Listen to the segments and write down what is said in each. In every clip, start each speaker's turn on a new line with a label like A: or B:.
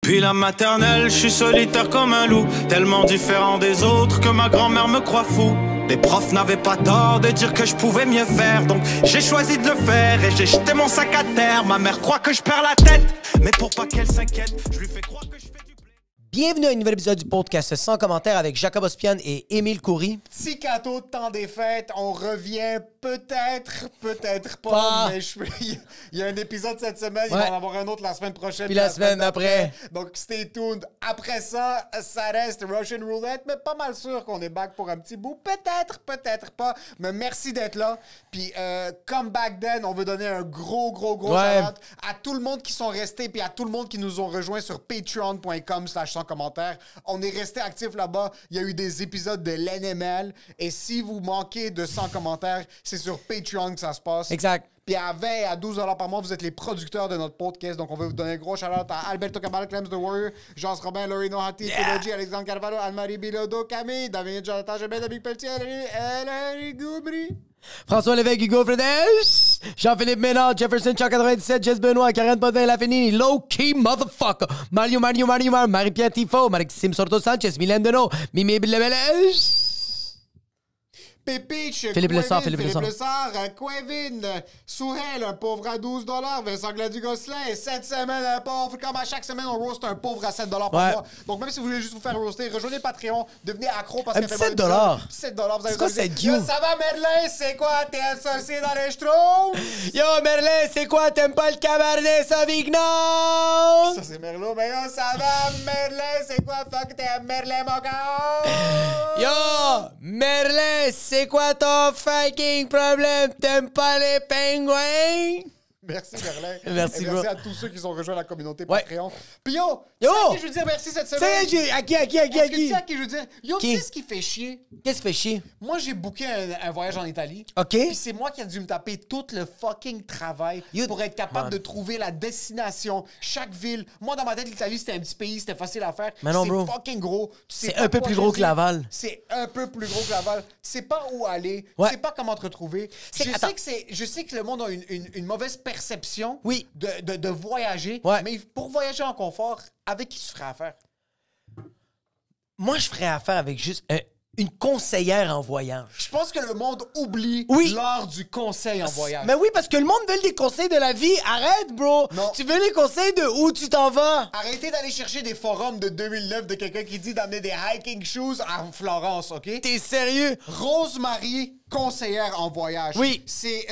A: Depuis la maternelle, je suis solitaire comme un loup, tellement différent des autres que ma grand-mère me croit fou. Les profs n'avaient pas tort de dire que je pouvais mieux faire, donc j'ai choisi de le faire et j'ai jeté mon sac à terre. Ma mère croit que je perds la tête, mais pour pas qu'elle s'inquiète, je lui fais croire que je fais du blé.
B: Bienvenue à un nouvel épisode du podcast sans commentaire avec Jacob Ospian et Émile Coury.
C: Petit cadeau de temps des fêtes, on revient peut-être pas, mais il y a un épisode cette semaine, il va en avoir un autre la semaine prochaine.
B: Puis la semaine d'après.
C: Donc stay tuned. Après ça, ça reste Russian Roulette, mais pas mal sûr qu'on est back pour un petit bout. Peut-être pas, mais merci d'être là. Puis comme back then, on veut donner un gros shout-out à tout le monde qui sont restés, puis à tout le monde qui nous ont rejoints sur patreon.com/sans-commentaires. On est resté actifs là-bas. Il y a eu des épisodes de l'NML. Et si vous manquez de 100 commentaires, c'est sur Patreon que ça se passe.
B: Exact.
C: Puis à 20 et à 12 $ par mois, vous êtes les producteurs de notre podcast. Donc, on veut vous donner un gros shout-out à Alberto Cabal, Clems The Warrior, Jean Robin, Laurie Nohati, Philogy, Alexandre Carvalho, Anne-Marie Bilodeau, Camille, David Jonathan Gebet, David Pelletier, Larry Goubry,
B: François Lévesque, Hugo Fredes, Jean-Philippe Ménard, Jefferson Chuck 97, Jess Benoît, Karen Potvin, Lafinini, Low Key Motherfucker, Mario, Marie-Pierre Tifo, Maxime Sorto Sanchez, Mylène Deneau, Mimi Bilebelej,
C: Pépich,
B: Philippe Lessard,
C: Quevin, Souhel, un pauvre à 12 $, Vincent Gladu-Gosselin, et cette semaine, un pauvre. Comme à chaque semaine, on roast un pauvre à 7 $ par mois. Donc, même si vous voulez juste vous faire roaster, rejoignez Patreon, devenez accro parce que
B: 7 $.
C: 7 $, vous allez
B: C'est quoi cette gueule?
C: Ça va, Merlin? C'est quoi? T'es associé dans les Schtroumpfs?
B: Yo, Merlin, c'est quoi? T'aimes pas le Cabernet Sauvignon?
C: Ça, c'est Merlot. Mais yo, ça va, Merlin? C'est quoi? Fuck, t'es un Merlin, mon gars?
B: Yo, Merlin, c'est quoi ton fucking problème? T'aimes pas les pingouins?
C: Merci, Merlin.
B: Merci,
C: et
B: bro.
C: merci à tous ceux qui ont rejoint la communauté Patreon. Puis yo,
B: Yo!
C: tu sais à qui je veux dire merci cette semaine?
B: À qui?
C: Est-ce que tu sais à qui je veux dire? Yo,
B: Qui?
C: tu sais ce qui fait chier?
B: Qu'est-ce qui fait chier?
C: Moi, j'ai booké un voyage en Italie.
B: OK.
C: Puis c'est moi qui ai dû me taper tout le fucking travail
B: Yo,
C: pour être capable
B: man.
C: de trouver la destination, chaque ville. Moi, dans ma tête, l'Italie, c'était un petit pays, c'était facile à faire.
B: Mais non, bro.
C: C'est fucking gros. Tu sais
B: C'est
C: pas
B: un peu
C: quoi
B: plus gros que
C: choisir.
B: Laval.
C: C'est un peu plus gros que Laval. Tu sais pas où aller.
B: Ouais.
C: Tu sais pas comment te retrouver.
B: Attends.
C: Je sais que le monde a une mauvaise perception
B: Oui.
C: de voyager.
B: Ouais.
C: Mais pour voyager en confort, avec qui tu ferais affaire?
B: Moi, je ferais affaire avec juste une conseillère en voyage.
C: Je pense que le monde oublie
B: Oui.
C: l'art du conseil en voyage.
B: Mais oui, parce que le monde veut des conseils de la vie. Arrête, bro.
C: Non.
B: Tu veux les conseils de où tu t'en vas?
C: Arrêtez d'aller chercher des forums de 2009 de quelqu'un qui dit d'amener des hiking shoes à Florence, OK?
B: T'es sérieux?
C: Rose-Marie, conseillère en voyage.
B: Oui.
C: C'est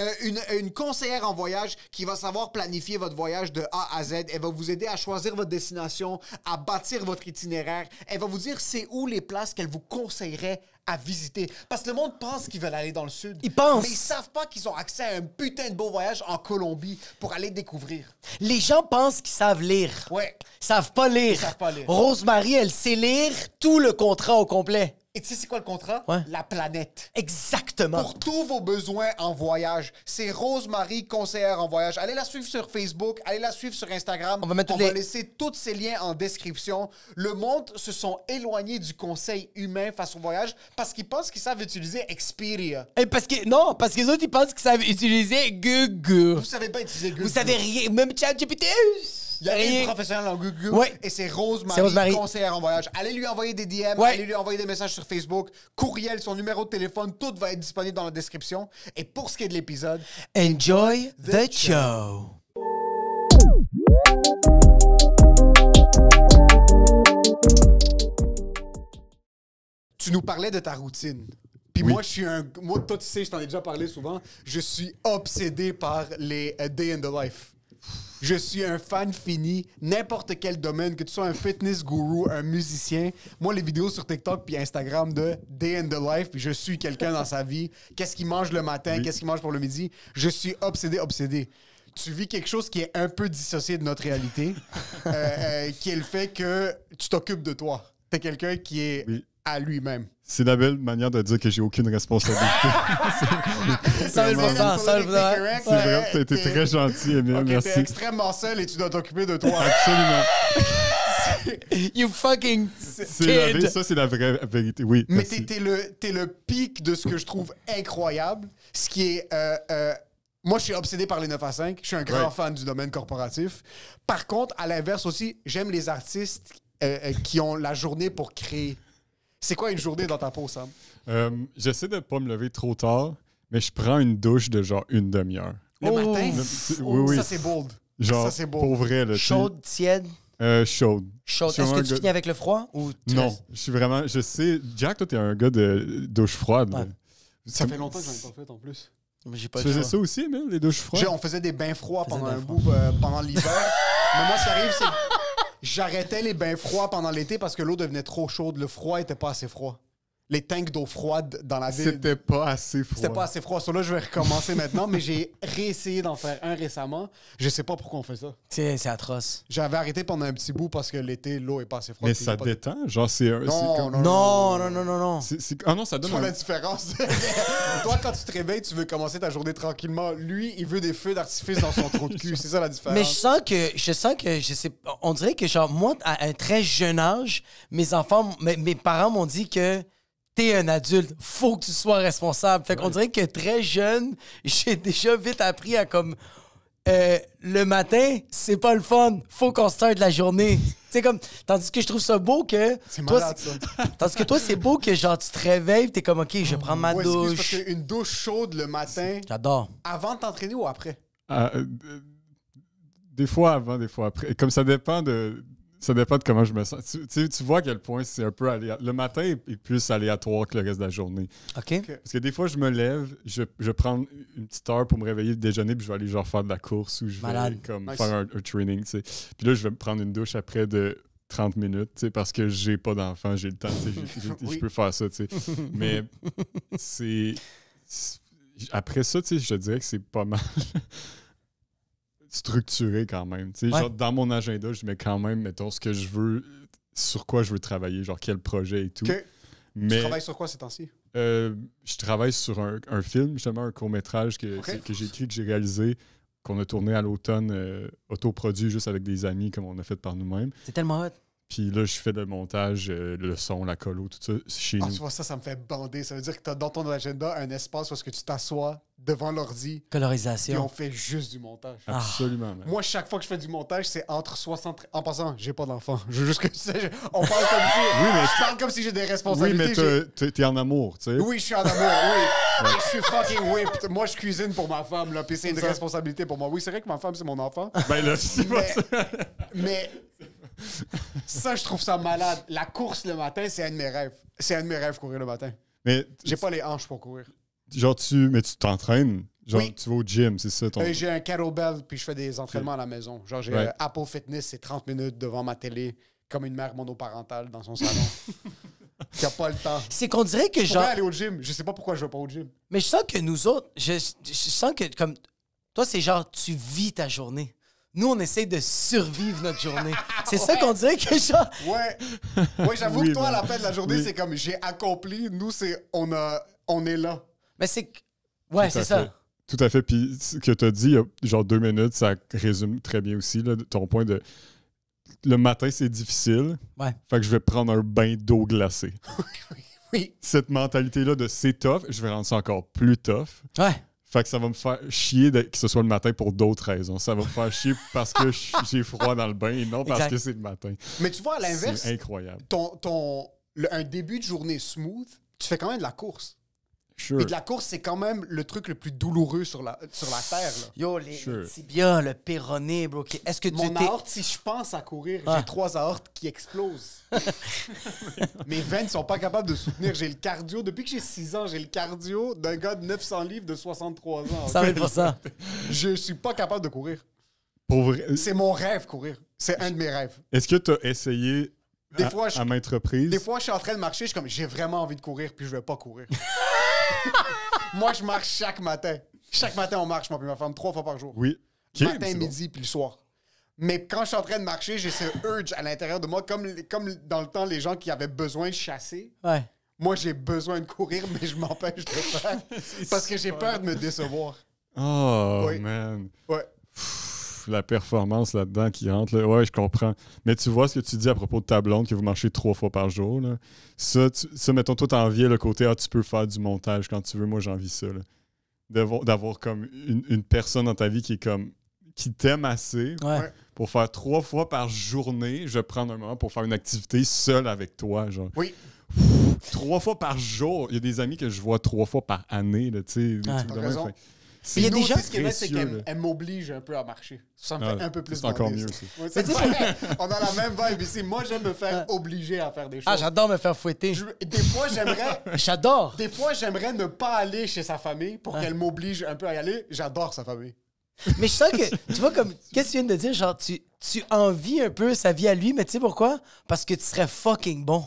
C: une conseillère en voyage qui va savoir planifier votre voyage de A à Z. Elle va vous aider à choisir votre destination, à bâtir votre itinéraire. Elle va vous dire c'est où les places qu'elle vous conseillerait à visiter. Parce que le monde pense qu'ils veulent aller dans le sud.
B: Ils pensent.
C: Mais ils savent pas qu'ils ont accès à un putain de beau voyage en Colombie pour aller découvrir.
B: Les gens pensent qu'ils savent lire.
C: Ouais.
B: Ils savent pas lire.
C: Ils savent pas lire.
B: Rosemary, elle sait lire tout le contrat au complet.
C: Et tu sais c'est quoi le contrat?
B: Ouais.
C: La planète.
B: Exactement.
C: Pour tous vos besoins en voyage. C'est Rose-Marie, conseillère en voyage. Allez la suivre sur Facebook, allez la suivre sur Instagram.
B: On va mettre les...
C: laisser tous ces liens en description. Le monde se sont éloignés du conseil humain face au voyage parce qu'ils pensent qu'ils savent utiliser Expedia.
B: Et parce que les autres, ils pensent qu'ils savent utiliser Google.
C: Vous savez pas utiliser Google.
B: Vous savez rien. Même ChatGPT.
C: Il y a une professionnelle en Google
B: Ouais.
C: et c'est Rose-Marie,
B: C'est Rose-Marie.
C: conseillère en voyage. Allez lui envoyer des DM,
B: Ouais.
C: allez lui envoyer des messages sur Facebook, courriel, son numéro de téléphone, tout va être disponible dans la description. Et pour ce qui est de l'épisode,
B: Enjoy the show.
C: tu nous parlais de ta routine. Puis moi, toi, tu sais, je t'en ai déjà parlé souvent, je suis obsédé par les day in the life. Je suis un fan fini, n'importe quel domaine, que tu sois un fitness guru, un musicien. Moi, les vidéos sur TikTok puis Instagram de Day in the Life, puis je suis quelqu'un dans sa vie. Qu'est-ce qu'il mange le matin, qu'est-ce qu'il mange pour le midi. Je suis obsédé. Tu vis quelque chose qui est un peu dissocié de notre réalité, qui est le fait que tu t'occupes de toi. T'es quelqu'un qui est à lui-même.
D: C'est la belle manière de dire que j'ai aucune responsabilité.
B: Ça le bon
D: C'est vrai, t'as été très gentil, Emile,
C: Ok,
D: merci.
C: t'es extrêmement seul et tu dois t'occuper de toi.
D: Absolument.
B: You fucking
D: C'est ça, c'est la vraie vérité. Oui,
C: Mais
D: merci.
C: t'es le pic de ce que je trouve incroyable. Ce qui est... Moi, je suis obsédé par les 9 à 5. Je suis un grand fan du domaine corporatif. Par contre, à l'inverse aussi, j'aime les artistes qui ont la journée pour créer. C'est quoi une journée dans ta peau, Sam?
D: J'essaie de ne pas me lever trop tard, mais je prends une douche de genre une demi-heure.
C: Le matin?
D: Oui.
C: Ça, c'est bold.
D: Genre,
C: ça, c'est beau.
D: pour vrai. Là,
B: Chaude, tiède?
D: Chaude.
B: Chaude.
D: Je suis
B: Est-ce que
D: un
B: tu
D: gars-
B: finis avec le froid? Ou
D: Non, je suis vraiment... Je sais... Jack, toi, t'es un gars de douche froide. là.
B: Ouais.
C: Ça fait longtemps que j'en ai pas fait, en plus.
B: J'ai pas
D: Tu
B: le
D: faisais
B: choix.
D: ça aussi, Emile, les douches froides?
C: On faisait des bains froids
B: Faisait
C: pendant
B: des
C: un
B: bains
C: bout, pendant l'hiver. Mais moi, ce qui arrive, c'est que j'arrêtais les bains froids pendant l'été parce que l'eau devenait trop chaude. Le froid était pas assez froid. Les tanks d'eau froide dans la ville.
D: C'était pas assez froid.
C: C'était pas assez froid. Sur là, je vais recommencer maintenant, mais j'ai réessayé d'en faire un récemment. Je sais pas pourquoi on fait ça.
B: C'est atroce.
C: J'avais arrêté pendant un petit bout parce que l'été, l'eau est pas assez froide.
D: Mais
C: puis
D: ça
C: j'ai pas de-
D: détend? Genre, c'est...
C: Non,
B: Non.
D: Ah non, ça donne
C: Tu vois
D: un...
C: la différence? Toi, quand tu te réveilles, tu veux commencer ta journée tranquillement. Lui, il veut des feux d'artifice dans son trou de cul. C'est ça la différence.
B: Mais je sais, on dirait que genre moi, à un très jeune âge, mes parents m'ont dit que t'es un adulte, faut que tu sois responsable. Fait qu'on dirait que très jeune, j'ai déjà vite appris à comme le matin, c'est pas le fun, faut qu'on starte la journée. C'est comme tandis que je trouve ça beau que
C: C'est
B: toi,
C: malade, ça.
B: tandis que toi c'est beau que genre tu te réveilles, t'es comme OK, je vais prendre ma
C: Ouais, excuse,
B: douche.
C: parce qu'une douche chaude le matin,
B: J'adore.
C: avant de t'entraîner ou après?
D: Des fois avant, des fois après. Comme ça dépend de comment je me sens. Tu vois à quel point c'est un peu aléatoire. Le matin est plus aléatoire que le reste de la journée.
B: OK.
D: Parce que des fois, je me lève, je prends une petite heure pour me réveiller, le déjeuner, puis je vais aller genre faire de la course ou je vais
B: Malade.
D: comme
C: Nice.
D: faire un training, tu sais. Puis là, je vais me prendre une douche après de 30 minutes, tu sais, parce que j'ai pas d'enfant, j'ai le temps, tu sais,
C: Oui.
D: je peux faire ça, tu sais. Mais après ça, tu sais, je te dirais que c'est pas mal structuré quand même. Tu sais,
B: Ouais.
D: genre, dans mon agenda, je mets quand même, mettons, ce que je veux, sur quoi je veux travailler, genre quel projet et tout.
C: OK.
D: Mais
C: Tu travailles sur quoi ces temps-ci?
D: je travaille sur un film, justement, un court-métrage que j'ai écrit, que j'ai réalisé, qu'on a tourné à l'automne, autoproduit juste avec des amis, comme on a fait par nous-mêmes.
B: C'est tellement hot.
D: Puis là, je fais le montage, le son, la colo, tout ça, chez
C: Ah,
D: nous.
C: tu vois, ça me fait bander. Ça veut dire que tu as dans ton agenda un espace où est-ce que tu t'assois devant l'ordi et on
B: Colorisation.
C: fait juste du montage.
D: Absolument, man.
C: Moi, chaque fois que je fais du montage, c'est entre 60... En passant, j'ai pas d'enfant. Je veux juste que tu sais, on parle comme si... je parle comme si j'ai des
D: Oui,
C: responsabilités.
D: mais t'es en amour, tu sais.
C: Oui, je suis en amour, oui. Je suis fucking whipped. Moi, je cuisine pour ma femme, là, puis c'est une responsabilité pour moi. Oui, c'est vrai que ma femme, c'est mon enfant.
D: Ben là, c'est pas ça.
C: Mais ça, je trouve ça malade. La course le matin, c'est un de mes rêves. C'est un de mes rêves, courir le matin.
D: Mais,
C: J'ai pas les hanches pour courir.
D: genre, tu t'entraînes. Genre,
C: Oui.
D: tu vas au gym, c'est ça ton...
C: J'ai un kettlebell, puis je fais des entraînements à la maison. Genre, j'ai
D: Ouais.
C: Apple Fitness, c'est 30 minutes devant ma télé, comme une mère monoparentale dans son salon. Qui a pas le temps.
B: C'est qu'on dirait que
C: Je
B: genre
C: pourrais aller au gym. Je sais pas pourquoi je vais pas au gym.
B: mais je sens que nous autres, je sens que comme toi c'est genre tu vis ta journée. Nous on essaie de survivre notre journée. C'est ça qu'on dirait que genre
C: Ouais. Ouais, j'avoue
D: Oui,
C: que toi, à
D: man.
C: la fin de la journée,
D: Oui.
C: c'est comme j'ai accompli. Nous, c'est on est là.
B: mais c'est ouais,
D: Tout à
B: c'est ça.
D: fait. Tout à fait. Puis ce que tu as dit, il y a genre 2 minutes, ça résume très bien aussi là, ton point de... Le matin, c'est difficile.
B: Ouais.
D: Fait que je vais prendre un bain d'eau glacée.
C: Oui.
D: Cette mentalité-là de c'est tough, je vais rendre ça encore plus tough.
B: Ouais.
D: Fait que ça va me faire chier que ce soit le matin pour d'autres raisons. Ça va me faire chier parce que j'ai froid dans le bain et non parce
B: Exact.
D: que c'est le matin.
C: Mais tu vois, à l'inverse,
D: C'est incroyable.
C: un début de journée smooth, tu fais quand même de la course.
D: Sure.
C: Et de la course, c'est quand même le truc le plus douloureux sur la terre. Là.
B: Yo les
D: Sure.
B: tibias, le péroné, bro. Est-ce que tu
C: Mon
B: t'es
C: aorte, si je pense à courir,
B: Ah.
C: j'ai 3 aortes qui explosent. Mes veines sont pas capables de soutenir. J'ai le cardio. Depuis que j'ai 6 ans, j'ai le cardio d'un gars de 900 livres de 63 ans.
B: 100 000%.
C: Je suis pas capable de courir.
D: Pour vrai,
C: C'est mon rêve, courir. C'est un de mes rêves.
D: est-ce que tu as essayé
C: Des fois,
D: à maintes reprises?
C: Des fois, je suis en train de marcher, je suis comme, j'ai vraiment envie de courir, puis je vais pas courir. Moi, je marche chaque matin. Chaque matin, on marche, moi et ma femme, 3 fois par jour.
D: Oui. Ok,
C: Matin,
D: c'est bon.
C: midi, puis le soir. Mais quand je suis en train de marcher, j'ai ce urge à l'intérieur de moi, comme dans le temps, les gens qui avaient besoin de chasser.
B: Ouais.
C: Moi, j'ai besoin de courir, mais je m'empêche de le faire. Parce que j'ai peur de me décevoir.
D: Oh,
C: Oui.
D: man.
C: Ouais.
D: Pff, la performance là-dedans qui rentre. Là. Ouais, je comprends. Mais tu vois ce que tu dis à propos de ta blonde, que vous marchez 3 fois par jour. Là. Ça, mettons, toi, t'enviais le côté, tu peux faire du montage quand tu veux. Moi, j'envie ça. Là. d'avoir comme une personne dans ta vie qui est comme qui t'aime assez
B: Ouais.
D: pour faire 3 fois par journée, je vais prendre un moment pour faire une activité seule avec toi, genre.
C: Oui.
D: 3 fois par jour. Il y a des amis que je vois 3 fois par année, là, tu sais. des trucs de
C: T'as
D: même.
C: raison.
D: Fait-
B: Il y a
C: Nous
B: des gens-
C: aussi, ce qui est bien, c'est
D: précieux, là.
C: qu'elle m'oblige un peu à marcher. Ça me
D: Ah,
C: fait un peu plus
D: c'est encore
C: bander,
D: mieux,
C: ça.
D: ça.
C: Ouais, c'est vrai. On a la même vibe ici. Moi, j'aime me faire obliger à faire des choses.
B: Ah, j'adore me faire fouetter.
C: Des fois, j'aimerais...
B: J'adore.
C: Des fois, j'aimerais ne pas aller chez sa famille pour qu'elle m'oblige un peu à y aller. J'adore sa famille.
B: Mais je sens que, tu vois, comme, qu'est-ce que tu viens de dire? Genre, tu envies un peu sa vie à lui, mais tu sais pourquoi? Parce que tu serais fucking bon.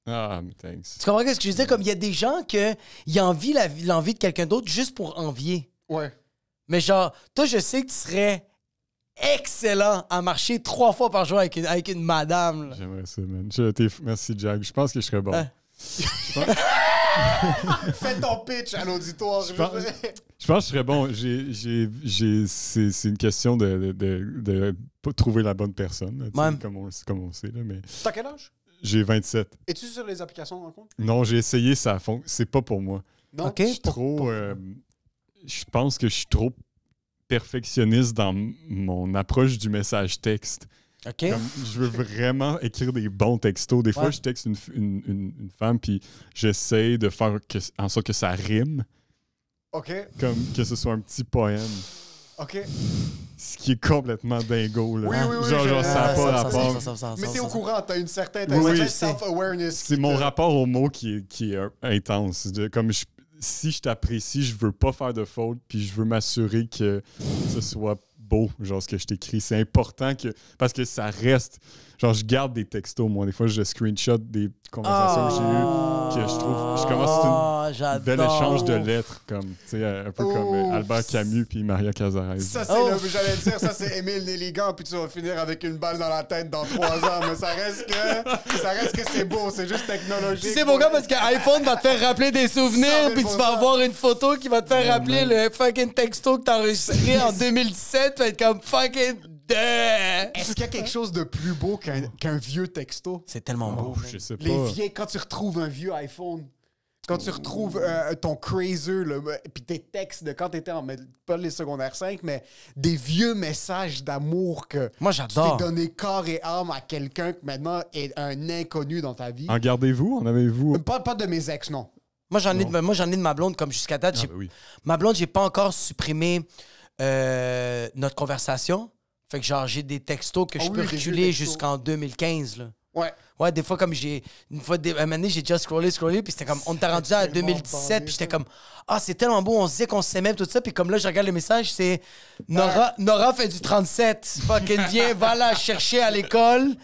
D: Ah, mais thanks.
B: Tu comprends ce que je veux dire? Comme, il y a des gens qui envient l'envie de quelqu'un d'autre juste pour envier.
C: Ouais.
B: Mais genre, toi, je sais que tu serais excellent à marcher 3 fois par jour avec une madame. Là.
D: J'aimerais ça, man. Merci, Jack. Je pense que je serais bon.
B: Ouais.
C: Fais ton pitch à l'auditoire.
D: Je pense que je serais bon. C'est une question de pas trouver la bonne personne, là, tu sais,
B: Ouais.
D: comme on sait. Là, mais
C: T'as quel âge?
D: j'ai 27.
C: Es-tu sur les applications de rencontre?
D: Non, j'ai essayé, ça fond. C'est pas pour moi.
C: Non?
B: OK.
D: Je suis trop. Je pense que je suis trop perfectionniste dans mon approche du message texte.
B: OK?
D: Comme, je veux vraiment écrire des bons textos. Des fois,
B: Ouais.
D: je texte une femme, puis j'essaie de faire en sorte que ça rime,
C: OK.
D: comme que ce soit un petit poème.
C: OK.
D: Ce qui est complètement dingo. Là.
C: Oui, oui, oui,
D: genre ça n'a pas rapport.
C: Mais t'es au courant, t'as une certaine
D: Oui,
C: self-awareness.
D: C'est mon rapport au mot qui est intense. Si je t'apprécie, je veux pas faire de faute, puis je veux m'assurer que ce soit beau, genre ce que je t'écris. C'est important parce que ça reste. Genre, je garde des textos, moi. Des fois, je screenshot des conversations que j'ai eues, que je trouve. Je commence un bel échange de lettres, comme, tu sais, un peu comme Albert Camus puis Maria Cazares.
C: Ça, c'est j'allais dire, ça, c'est Émile Nelligan, puis tu vas finir avec une balle dans la tête dans 3 ans, mais ça reste que c'est beau, c'est juste technologique.
B: C'est pourquoi? Parce qu'iPhone va te faire rappeler des souvenirs, puis tu vas avoir une photo qui va te faire rappeler le fucking texto que t'as enregistré en 2017, tu vas être comme fucking
C: Est-ce qu'il y a quelque chose de plus beau qu'un vieux texto?
B: C'est tellement beau.
D: Je sais pas.
C: Les vieilles, quand tu retrouves un vieux iPhone, quand tu retrouves ton Crazer, puis tes textes de quand t'étais pas les secondaires 5, mais des vieux messages d'amour que
B: Moi,
C: tu
B: j'adore.
C: t'es donné corps et âme à quelqu'un qui maintenant est un inconnu dans ta vie.
D: En gardez-vous? En avez-vous?
C: Pas de mes ex, non.
B: Moi, j'en ai de ma blonde, comme jusqu'à date.
D: Ah, ben oui.
B: Ma blonde, j'ai pas encore supprimé notre conversation. Fait que genre, j'ai des textos que
C: Ah
B: je
C: oui,
B: peux
C: des vieux
B: reculer
C: textos.
B: jusqu'en 2015, là.
C: Ouais.
B: Ouais, des fois, comme un moment donné, j'ai déjà scrollé, puis c'était comme, on t'a rendu à
C: tellement
B: 2017,
C: bandé,
B: puis j'étais
C: ça.
B: comme, ah, c'est tellement beau, on se disait qu'on s'aimait, tout ça, puis comme là, je regarde le message, c'est Nora fait du 37, fucking viens, va la chercher à l'école,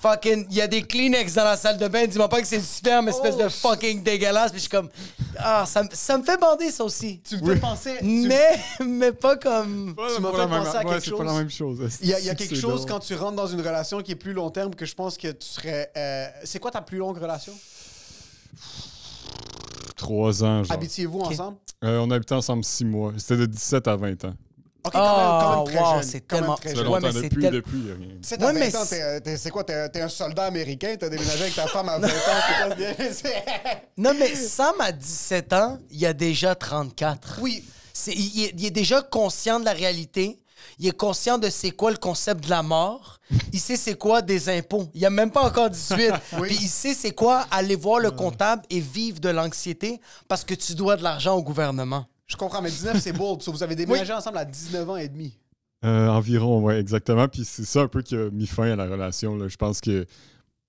B: fucking, il y a des Kleenex dans la salle de bain, dis-moi pas que c'est du sperme, espèce de fucking dégueulasse, puis je suis comme, ah, ça me fait bander, ça aussi.
C: Tu me fais penser...
B: Mais pas comme...
C: Tu m'as fait penser à quelque
D: c'est pas la
C: chose.
D: même chose.
C: Il y a quelque
D: C'est
C: chose
D: drôle.
C: quand tu rentres dans une relation qui est plus long terme que je pense que tu serais... c'est quoi ta plus longue relation?
D: 3 ans, genre.
C: Habitiez-vous ensemble?
D: On habitait ensemble 6 mois. C'était de 17 à 20 ans.
C: OK, quand même très
B: wow,
C: jeune.
B: c'est
C: Quand même
B: tellement-
C: très
D: Ça fait
C: jeune.
B: Ouais,
D: longtemps.
B: mais c'est
D: Depuis, il y a rien.
C: 17
B: Ouais,
C: à 20
B: mais
C: ans, c'est quoi? T'es un soldat américain? T'as déménagé avec ta femme à 20 ans? C'est quoi?
B: Non, mais Sam, à 17 ans, il a déjà 34.
C: Oui.
B: Il est déjà conscient de la réalité. Il est conscient de c'est quoi le concept de la mort. Il sait c'est quoi des impôts. Il a même pas encore 18.
C: Oui.
B: Puis il sait c'est quoi aller voir le comptable et vivre de l'anxiété parce que tu dois de l'argent au gouvernement.
C: Je comprends, mais 19, c'est bold. So, vous avez déménagé ensemble à 19 ans et demi.
D: Environ, ouais, exactement. Puis c'est ça un peu qui a mis fin à la relation. Là. Je pense que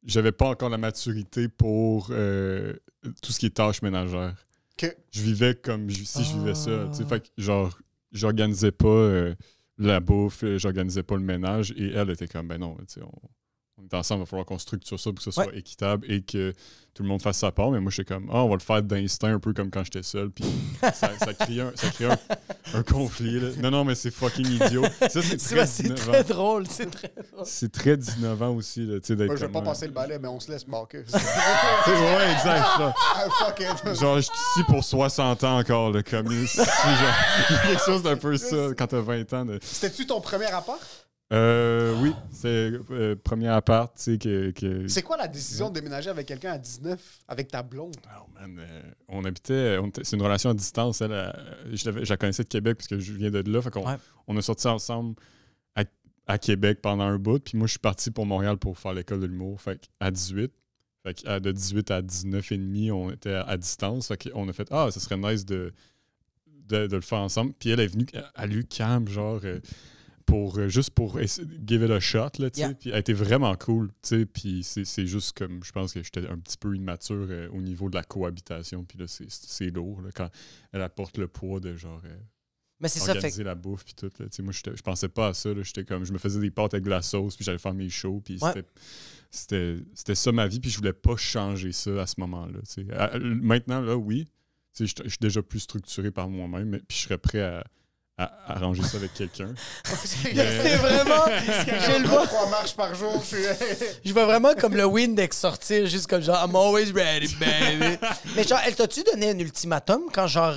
D: j'avais pas encore la maturité pour tout ce qui est tâches ménagères.
C: OK.
D: Je vivais comme si je vivais ça. Tu sais, fait que genre, j'organisais pas la bouffe, j'organisais pas le ménage. Et elle était comme, ben non, tu sais, on est ensemble, il va falloir qu'on structure ça pour que ce soit équitable et que tout le monde fasse sa part. Mais moi, j'étais comme, on va le faire d'instinct, un peu comme quand j'étais seul. Puis ça crée un conflit. Là. Non, mais c'est fucking idiot. Ça, c'est très
B: C'est
D: 19
B: très
D: ans.
B: drôle. C'est très drôle.
D: C'est très 19 ans aussi, là, tu sais, d'être
C: Moi, je vais
D: comme,
C: pas passer le balai, mais on se laisse marquer.
D: Ouais, exact. Genre,
C: Ah, fuck it.
D: genre, je suis ici pour 60 ans encore, le communiste. Genre, il y a quelque chose d'un peu ça quand t'as 20 ans.
C: C'était-tu ton premier appart?
D: Oui, c'est premier appart, tu sais,
C: C'est quoi la décision de déménager avec quelqu'un à 19, avec ta blonde?
D: Oh man, c'est une relation à distance. Je la connaissais de Québec parce que je viens de là. Fait qu'on on a sorti ensemble à Québec pendant un bout. Puis moi, je suis parti pour Montréal pour faire l'école de l'humour. Fait à 18. Fait que de 18 à 19 et demi, on était à distance. Fait qu'on a fait ça serait nice de le faire ensemble. Puis elle est venue à l'UQAM, genre. Juste pour give it a shot, là, tu sais. Puis elle était vraiment cool, tu sais. Puis c'est juste comme, je pense que j'étais un petit peu immature au niveau de la cohabitation. Puis là, c'est lourd, là, quand elle apporte le poids de, genre,
B: mais c'est
D: organiser la bouffe, puis tout, là. Tu sais, moi, je pensais pas à ça, là. J'étais comme, je me faisais des pâtes avec de la sauce, puis j'allais faire mes shows, puis c'était ça ma vie, puis je voulais pas changer ça à ce moment-là, tu sais. Maintenant, là, oui, tu sais, je suis déjà plus structuré par moi-même, puis je serais prêt à arranger ça avec quelqu'un.
B: C'est vraiment... Je le vois.
C: 3 marches par jour.
B: Je vois vraiment comme le Windex sortir, juste comme genre « I'm always ready, baby ». Mais genre, elle t'a-tu donné un ultimatum quand genre...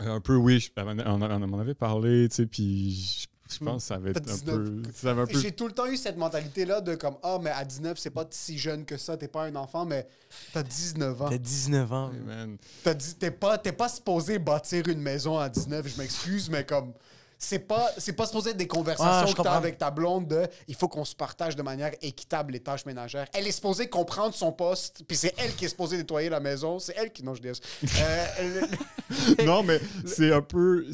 D: Un peu, oui. On m'en avait parlé, tu sais, puis je pense que ça avait été un peu...
C: J'ai tout le temps eu cette mentalité-là de comme, mais à 19, c'est pas si jeune que ça, t'es pas un enfant, mais t'as 19 ans.
B: T'as 19 ans.
D: Hey, man.
C: T'es pas supposé bâtir une maison à 19, je m'excuse, mais comme... C'est pas supposé être des conversations que t'as avec ta blonde de il faut qu'on se partage de manière équitable les tâches ménagères. Elle est supposée comprendre son poste, puis c'est elle qui est supposée nettoyer la maison. C'est elle qui... Non, je dis...
D: Non, mais c'est un peu...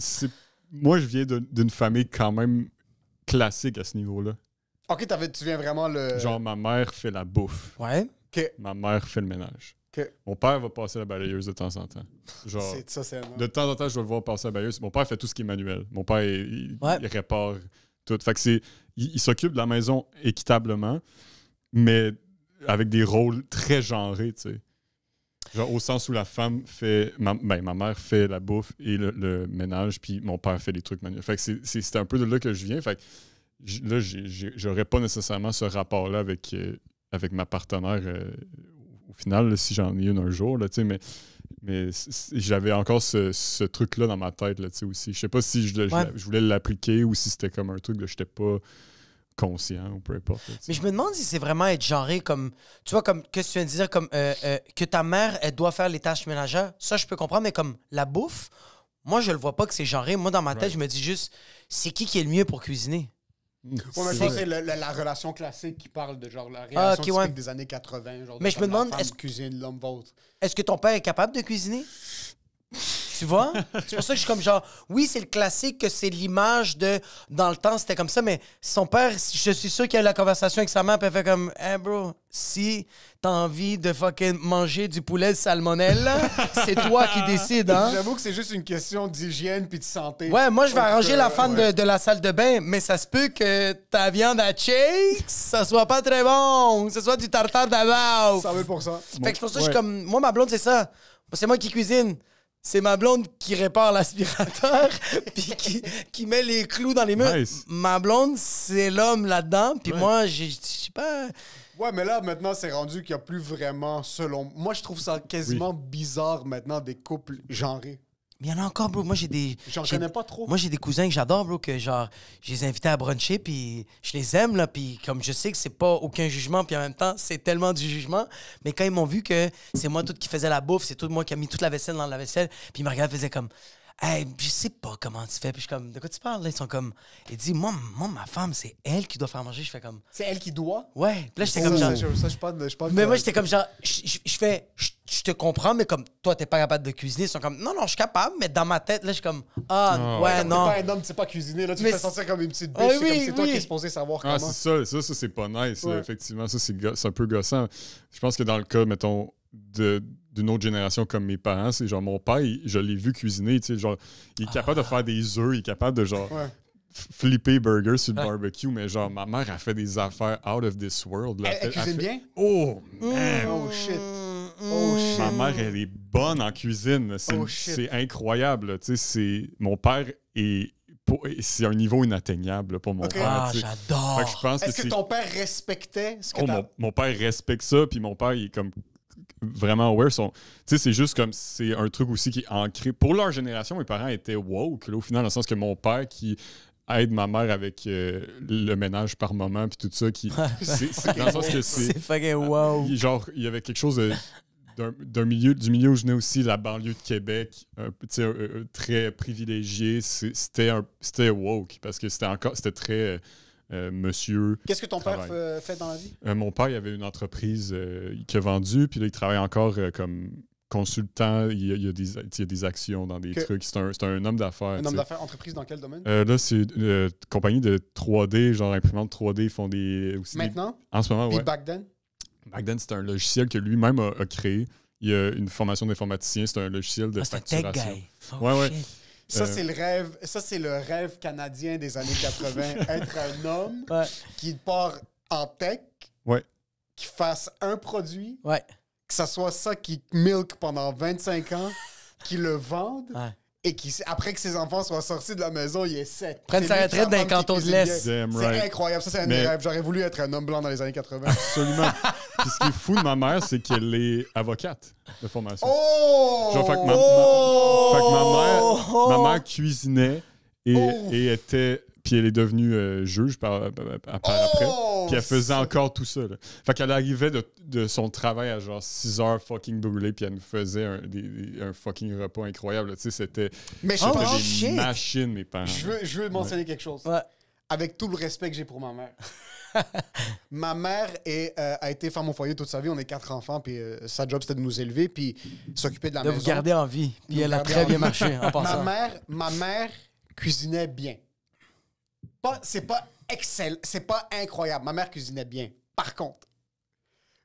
D: Moi, je viens d'une famille quand même classique à ce niveau-là.
C: OK, tu viens vraiment le...
D: Genre, ma mère fait la bouffe.
B: Ouais.
C: OK.
D: Ma mère fait le ménage.
C: OK.
D: Mon père va passer la balayeuse de temps en temps. Genre, de temps en temps, je vais le voir passer la balayeuse. Mon père fait tout ce qui est manuel. Mon père, il répare tout. Fait que il s'occupe de la maison équitablement, mais avec des rôles très genrés, tu sais. Genre, au sens où la femme fait... ma mère fait la bouffe et le ménage, puis mon père fait les trucs manuels. Fait que c'est un peu de là que je viens. Fait que là, j'aurais pas nécessairement ce rapport-là avec ma partenaire au final, là, si j'en ai une un jour, là, mais j'avais encore ce truc-là dans ma tête, là, aussi. Je sais pas si je voulais l'appliquer ou si c'était comme un truc que j'étais pas conscient ou peu importe. Là,
B: mais je me demande si c'est vraiment être genré comme... Tu vois, comme qu'est-ce que tu viens de dire, comme que ta mère, elle doit faire les tâches ménagères. Ça, je peux comprendre, mais comme la bouffe, moi, je le vois pas que c'est genré. Moi, dans ma tête, je me dis juste, c'est qui est le mieux pour cuisiner?
C: Ouais, mais ça, c'est la relation classique qui parle de genre la relation typique des années 80. Genre,
B: mais je me demande,
C: est-ce que cuisine l'homme vôtre?
B: Est-ce que ton père est capable de cuisiner? Tu vois? C'est pour ça que je suis comme genre, oui, c'est le classique, que c'est l'image de... Dans le temps, c'était comme ça, mais son père, je suis sûr qu'il a eu la conversation avec sa mère, puis elle fait comme, hey bro, si t'as envie de fucking manger du poulet de salmonelle, c'est toi qui décides, hein?
C: J'avoue que c'est juste une question d'hygiène puis de santé.
B: Ouais, moi, je vais arranger la fan de la salle de bain, mais ça se peut que ta viande à shake, ça soit pas très bon, que ce soit du tartare d'abord.
C: 100 000
B: Fait que c'est pour ça que je suis comme, moi, ma blonde, c'est ça. C'est moi qui cuisine. C'est ma blonde qui répare l'aspirateur puis qui met les clous dans les murs.
D: Nice.
B: Ma blonde, c'est l'homme là-dedans. Puis moi, je sais pas...
C: Ouais, mais là, maintenant, c'est rendu qu'il n'y a plus vraiment, selon... Moi, je trouve ça quasiment bizarre, maintenant, des couples genrés.
B: Mais il y en a encore, bro. Moi,
C: J'en connais pas trop.
B: Moi, j'ai des cousins que j'adore, bro, que genre, je les ai invités à bruncher, puis je les aime, là, puis comme je sais que c'est pas aucun jugement, puis en même temps, c'est tellement du jugement, mais quand ils m'ont vu que c'est moi tout qui faisait la bouffe, c'est tout moi qui a mis toute la vaisselle dans la vaisselle, puis ils me regardaient, faisaient comme... Hey, je sais pas comment tu fais. Puis je suis comme, de quoi tu parles? Là, ils sont comme, il dit, moi, ma femme, c'est elle qui doit faire manger. Je fais comme,
C: c'est elle qui doit?
B: Ouais. Puis là, j'étais comme genre.
C: Ça, je parle
B: mais moi, j'étais comme genre, je te comprends, mais comme, toi, t'es pas capable de cuisiner. Ils sont comme, non, je suis capable, mais dans ma tête, là, je suis comme, ouais, non.
C: T'es pas un homme, tu sais pas cuisiner. Là, tu te fais sentir comme une petite bitch. C'est toi qui es supposé savoir comment.
D: C'est ça, c'est pas nice. Là, effectivement, ça, c'est un peu gossant. Je pense que dans le cas, mettons, d'une autre génération comme mes parents, c'est genre mon père, je l'ai vu cuisiner, tu sais, genre, il est capable de faire des œufs, il est capable de genre flipper burger sur le barbecue, mais genre, ma mère a fait des affaires out of this world. Là.
C: Elle cuisine bien?
D: Oh, man!
C: Oh, shit!
D: Ma mère, elle est bonne en cuisine. C'est incroyable. Tu sais, mon père c'est un niveau inatteignable pour mon père.
B: Ah, j'adore!
C: Est-ce que ton père respectait ce que
D: mon père respecte ça, puis mon père, il est comme vraiment aware. Tu sais, c'est juste comme, c'est un truc aussi qui est ancré. Pour leur génération, mes parents étaient woke, là, au final, dans le sens que mon père qui aide ma mère avec le ménage par moment puis tout ça. C'est dans le sens que
B: C'est fucking wow.
D: Genre, il y avait quelque chose du milieu où je venais aussi, la banlieue de Québec, très privilégié. C'était woke parce que c'était très monsieur.
C: Qu'est-ce que ton père fait dans la vie?
D: Mon père, il avait une entreprise qu'il a vendue, puis là, il travaille encore comme consultant. Il y a des actions dans des trucs. C'est un homme d'affaires.
C: Un homme d'affaires, entreprise dans quel domaine?
D: Là, c'est une compagnie de 3D, genre imprimante 3D. Ils font aussi
C: Maintenant?
D: En ce moment,
C: Puis
D: ouais.
C: back then?
D: Back then, c'est un logiciel que lui-même a créé. Il y a une formation d'informaticien. C'est un logiciel de facturation.
B: C'est un tech guy.
D: Ouais.
C: Ça, c'est le rêve. Ça, c'est le rêve canadien des années 80. Être un homme qui part en tech, qui fasse un produit, que ça soit ça qui milk pendant 25 ans, qui le vende, et qui, après que ses enfants soient sortis de la maison, il est 7.
B: Prenne sa retraite d'un canton de l'Est.
C: C'est incroyable. Ça, c'est un des rêves. J'aurais voulu être un homme blanc dans les années 80.
D: Absolument. Puis ce qui est fou de ma mère, c'est qu'elle est avocate de formation.
C: Genre,
D: fait que ma mère cuisinait et était... Puis elle est devenue juge par après. Puis elle faisait encore tout ça. Là. Fait qu'elle arrivait de son travail à genre 6 heures fucking brûlées, puis elle nous faisait un fucking repas incroyable. Tu sais, c'était des machines, mes parents.
C: Je veux mentionner quelque chose. Avec tout le respect que j'ai pour ma mère. Ma mère a été femme au foyer toute sa vie. On est 4 enfants, puis sa job, c'était de nous élever, puis s'occuper de la maison.
B: De vous garder en vie. Puis elle a très bien marché, en passant.
C: Ma mère cuisinait bien. C'est pas excellent, c'est pas incroyable. Ma mère cuisinait bien. Par contre,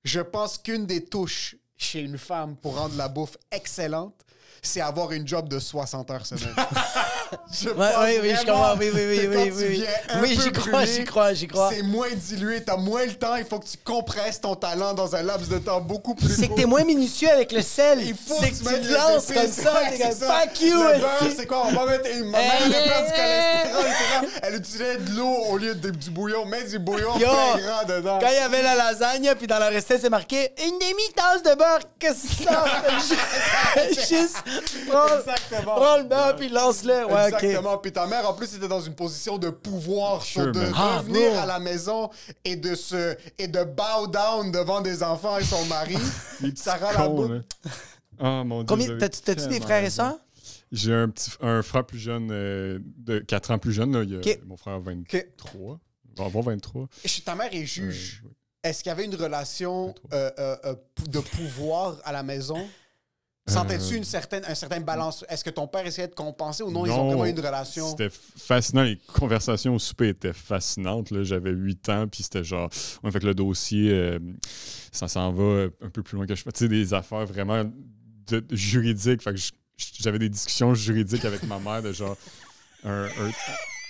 C: je pense qu'une des touches chez une femme pour rendre la bouffe excellente, c'est avoir une job de 60 heures semaine.
B: Je comprends. Oui, j'y crois.
C: C'est moins dilué, t'as moins le temps, il faut que tu compresses ton talent dans un laps de temps beaucoup plus
B: C'est que t'es moins minutieux avec le sel. C'est que tu te lances comme ça. Fuck you!
C: Le beurre, c'est quoi? On va mettre ma mère avait peur du cholestérol. Elle utilisait de l'eau au lieu du bouillon. Mets du bouillon très gras dedans.
B: Quand il y avait la lasagne, puis dans la recette, c'est marqué une demi-tasse de beurre. Qu'est-ce que ça? Juste prends le beurre, puis lance-le. Ouais,
C: exactement. Puis ta mère, en plus, était dans une position de pouvoir, revenir à la maison et de bow down devant des enfants et son mari. Sarah Labouche.
D: Oh mon Dieu.
B: T'as-tu des frères et sœurs?
D: J'ai un frère plus jeune, de 4 ans plus jeune. Là. Il y a mon frère 23. Il va avoir 23.
C: Ta mère est juge. Est-ce qu'il y avait une relation de pouvoir à la maison? Sentais-tu un certain balance? Est-ce que ton père essayait de compenser ou non? Ils ont vraiment une relation?
D: C'était fascinant. Les conversations au souper étaient fascinantes. Là. J'avais 8 ans, puis c'était genre... On fait que le dossier, ça s'en va un peu plus loin que je fais. Tu sais, des affaires vraiment juridiques. Fait que j'avais des discussions juridiques avec ma mère de genre...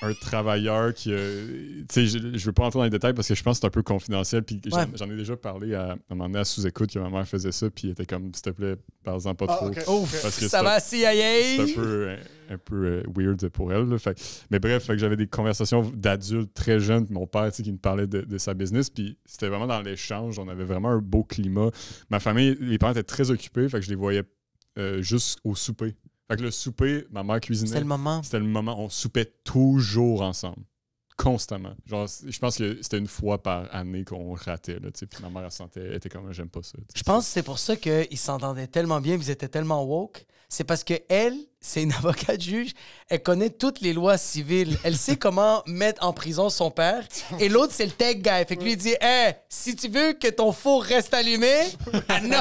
D: un travailleur qui... tu sais, je veux pas entrer dans les détails parce que je pense que c'est un peu confidentiel. Puis j'en ai déjà parlé à un moment donné à sous-écoute que ma mère faisait ça. Puis elle était comme, s'il te plaît, parle-en pas trop.
C: Okay.
D: Parce que
B: ça va, CIA!
D: C'est un peu weird pour elle. Là. Mais bref, que j'avais des conversations d'adultes très jeunes. Mon père, qui me parlait de sa business. Puis c'était vraiment dans l'échange. On avait vraiment un beau climat. Ma famille, les parents étaient très occupés. Fait que je les voyais juste au souper. Fait que le souper, ma mère cuisinait.
B: C'était le moment.
D: On soupait toujours ensemble. Constamment. Genre, je pense que c'était une fois par année qu'on ratait. Là, puis ma mère, elle était comme, j'aime pas ça.
B: Je pense que c'est pour ça qu'ils s'entendaient tellement bien, ils étaient tellement woke. C'est parce que elle, c'est une avocate juge. Elle connaît toutes les lois civiles. Elle sait comment mettre en prison son père. Et l'autre, c'est le tech guy. Fait que lui, il dit, hey, si tu veux que ton four reste allumé, non,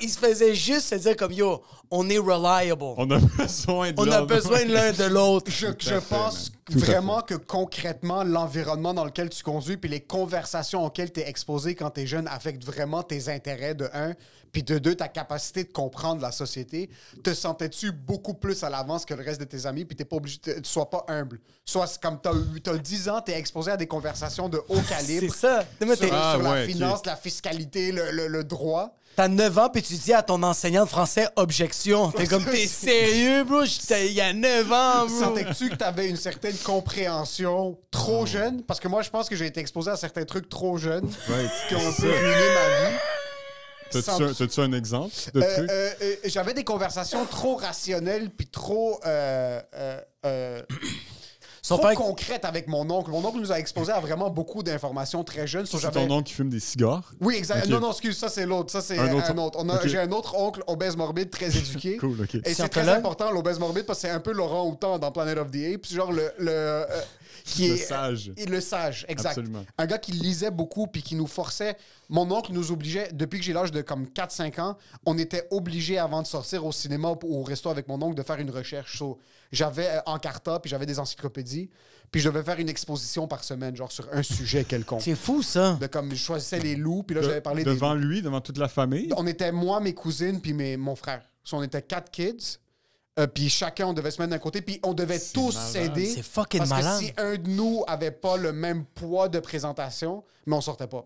B: il se faisait juste se dire comme, yo, on est reliable.
D: On a besoin
B: de l'un de l'autre.
C: Je pense vraiment que concrètement, l'environnement dans lequel tu conduis puis les conversations auxquelles tu es exposé quand tu es jeune affectent vraiment tes intérêts, de un, puis de deux, ta capacité de comprendre la société. Te sentais-tu beaucoup plus à l'avance que le reste de tes amis, puis t'es pas obligé, tu sois pas humble. Soit comme t'as 10 ans, t'es exposé à des conversations de haut calibre.
B: C'est ça.
C: Sur la finance, la fiscalité, le droit.
B: T'as 9 ans, puis tu dis à ton enseignant de français objection. T'es comme, t'es sérieux, bro? Il y a 9 ans, bro.
C: Sentais-tu que t'avais une certaine compréhension trop jeune? Parce que moi, je pense que j'ai été exposé à certains trucs trop jeunes qui ont un peu ruiné ma vie.
D: T'as-tu un exemple de truc?
C: J'avais des conversations trop rationnelles puis trop concrètes avec mon oncle. Mon oncle nous a exposé à vraiment beaucoup d'informations très jeunes.
D: C'est ton oncle qui fume des cigares?
C: Oui, exact.
D: Okay.
C: Non, excuse, ça c'est l'autre. Ça c'est un autre.
D: Okay.
C: J'ai un autre oncle obèse morbide très éduqué.
D: Cool, ok.
C: Et c'est très important l'obèse morbide parce que c'est un peu Laurent Houtan dans Planet of the Apes. Genre
D: le sage.
C: Le sage, exact.
D: Absolument.
C: Un gars qui lisait beaucoup puis qui nous forçait. Mon oncle nous obligeait, depuis que j'ai l'âge de comme 4-5 ans, on était obligés avant de sortir au cinéma ou au resto avec mon oncle de faire une recherche. So, j'avais Encarta puis j'avais des encyclopédies. Puis je devais faire une exposition par semaine, genre sur un sujet quelconque.
B: C'est fou, ça.
C: Comme je choisissais les loups, puis là j'avais parlé
D: devant lui, devant toute la famille?
C: On était moi, mes cousines, puis mon frère. So, on était 4 kids. Puis chacun, on devait se mettre d'un côté, puis on devait tous s'aider.
B: C'est fucking
C: parce
B: malade.
C: que si un de nous avait pas le même poids de présentation, mais on sortait pas.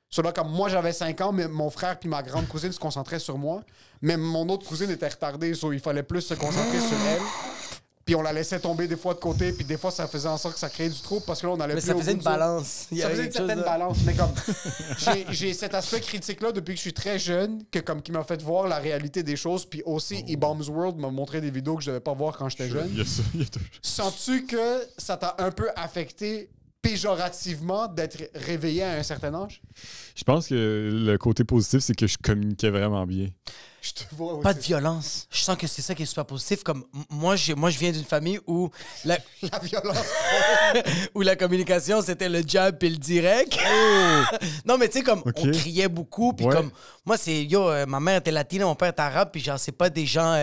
C: So là, comme moi, j'avais 5 ans, mais mon frère puis ma grande cousine se concentraient sur moi. Mais mon autre cousine était retardée, so il fallait plus se concentrer sur elle. Puis on la laissait tomber des fois de côté, puis des fois, ça faisait en sorte que ça créait du trouble parce que là, on allait
B: Mais
C: plus
B: ça
C: au
B: faisait
C: bout
B: une
C: du-
B: balance.
C: Ça faisait une certaine balance, mais comme j'ai cet aspect critique-là depuis que je suis très jeune, qui m'a fait voir la réalité des choses, puis aussi E-Bombs World m'a montré des vidéos que je devais pas voir quand j'étais jeune.
D: Il y a ça, il y a tout.
C: Sens-tu que ça t'a un peu affecté péjorativement d'être réveillé à un certain âge?
D: Je pense que le côté positif, c'est que je communiquais vraiment bien.
C: Je te vois.
B: Pas de violence. Je sens que c'est ça qui est super positif. Comme moi, je viens d'une famille où la
C: violence.
B: où la communication, c'était le jab et le direct. Non, mais tu sais, comme
D: Ok.
B: on criait beaucoup. Puis
D: Ouais.
B: comme moi, c'est ma mère était latine, mon père est arabe. Puis genre, c'est pas des gens.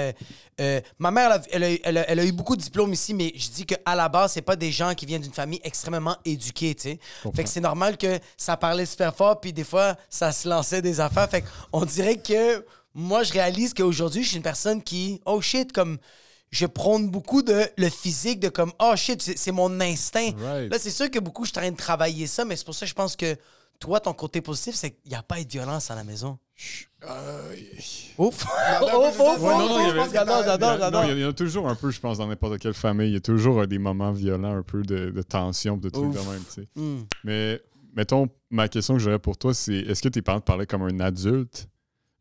B: Ma mère, elle a eu beaucoup de diplômes ici, mais je dis qu'à la base, c'est pas des gens qui viennent d'une famille extrêmement éduquée, tu sais. Fait que c'est normal que ça parlait super fort. Puis des fois, ça se lançait des affaires. Fait qu'on dirait que. Moi, je réalise qu'aujourd'hui, je suis une personne qui, oh shit, comme, je prône beaucoup de le physique, de comme, oh shit, c'est mon instinct.
D: Right.
B: Là, c'est sûr que beaucoup, je suis en train de travailler ça, mais c'est pour ça que je pense que toi, ton côté positif, c'est qu'il n'y a pas de violence à la maison. Ouf! J'adore.
D: Non, il y en a toujours un peu, je pense, dans n'importe quelle famille. Il y a toujours des moments violents, un peu de tension, de trucs de même, tu sais. Mais, mettons, ma question que j'aurais pour toi, c'est est-ce que tes parents te parlaient comme un adulte?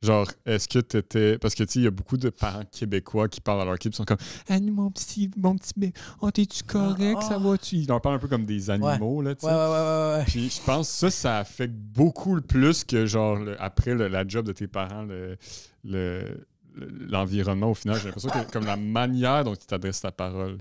D: Genre, est-ce que t'étais... Parce que, tu sais, il y a beaucoup de parents québécois qui parlent à leur kid, qui sont comme « Ah, mon petit bébé, oh, t'es-tu correct, ça va-tu? » Ils leur parlent un peu comme des animaux, là, tu sais.
B: Ouais.
D: Puis je pense que ça affecte beaucoup plus que, genre, après la job de tes parents, l'environnement, au final. J'ai l'impression que comme la manière dont ils t'adressent ta parole.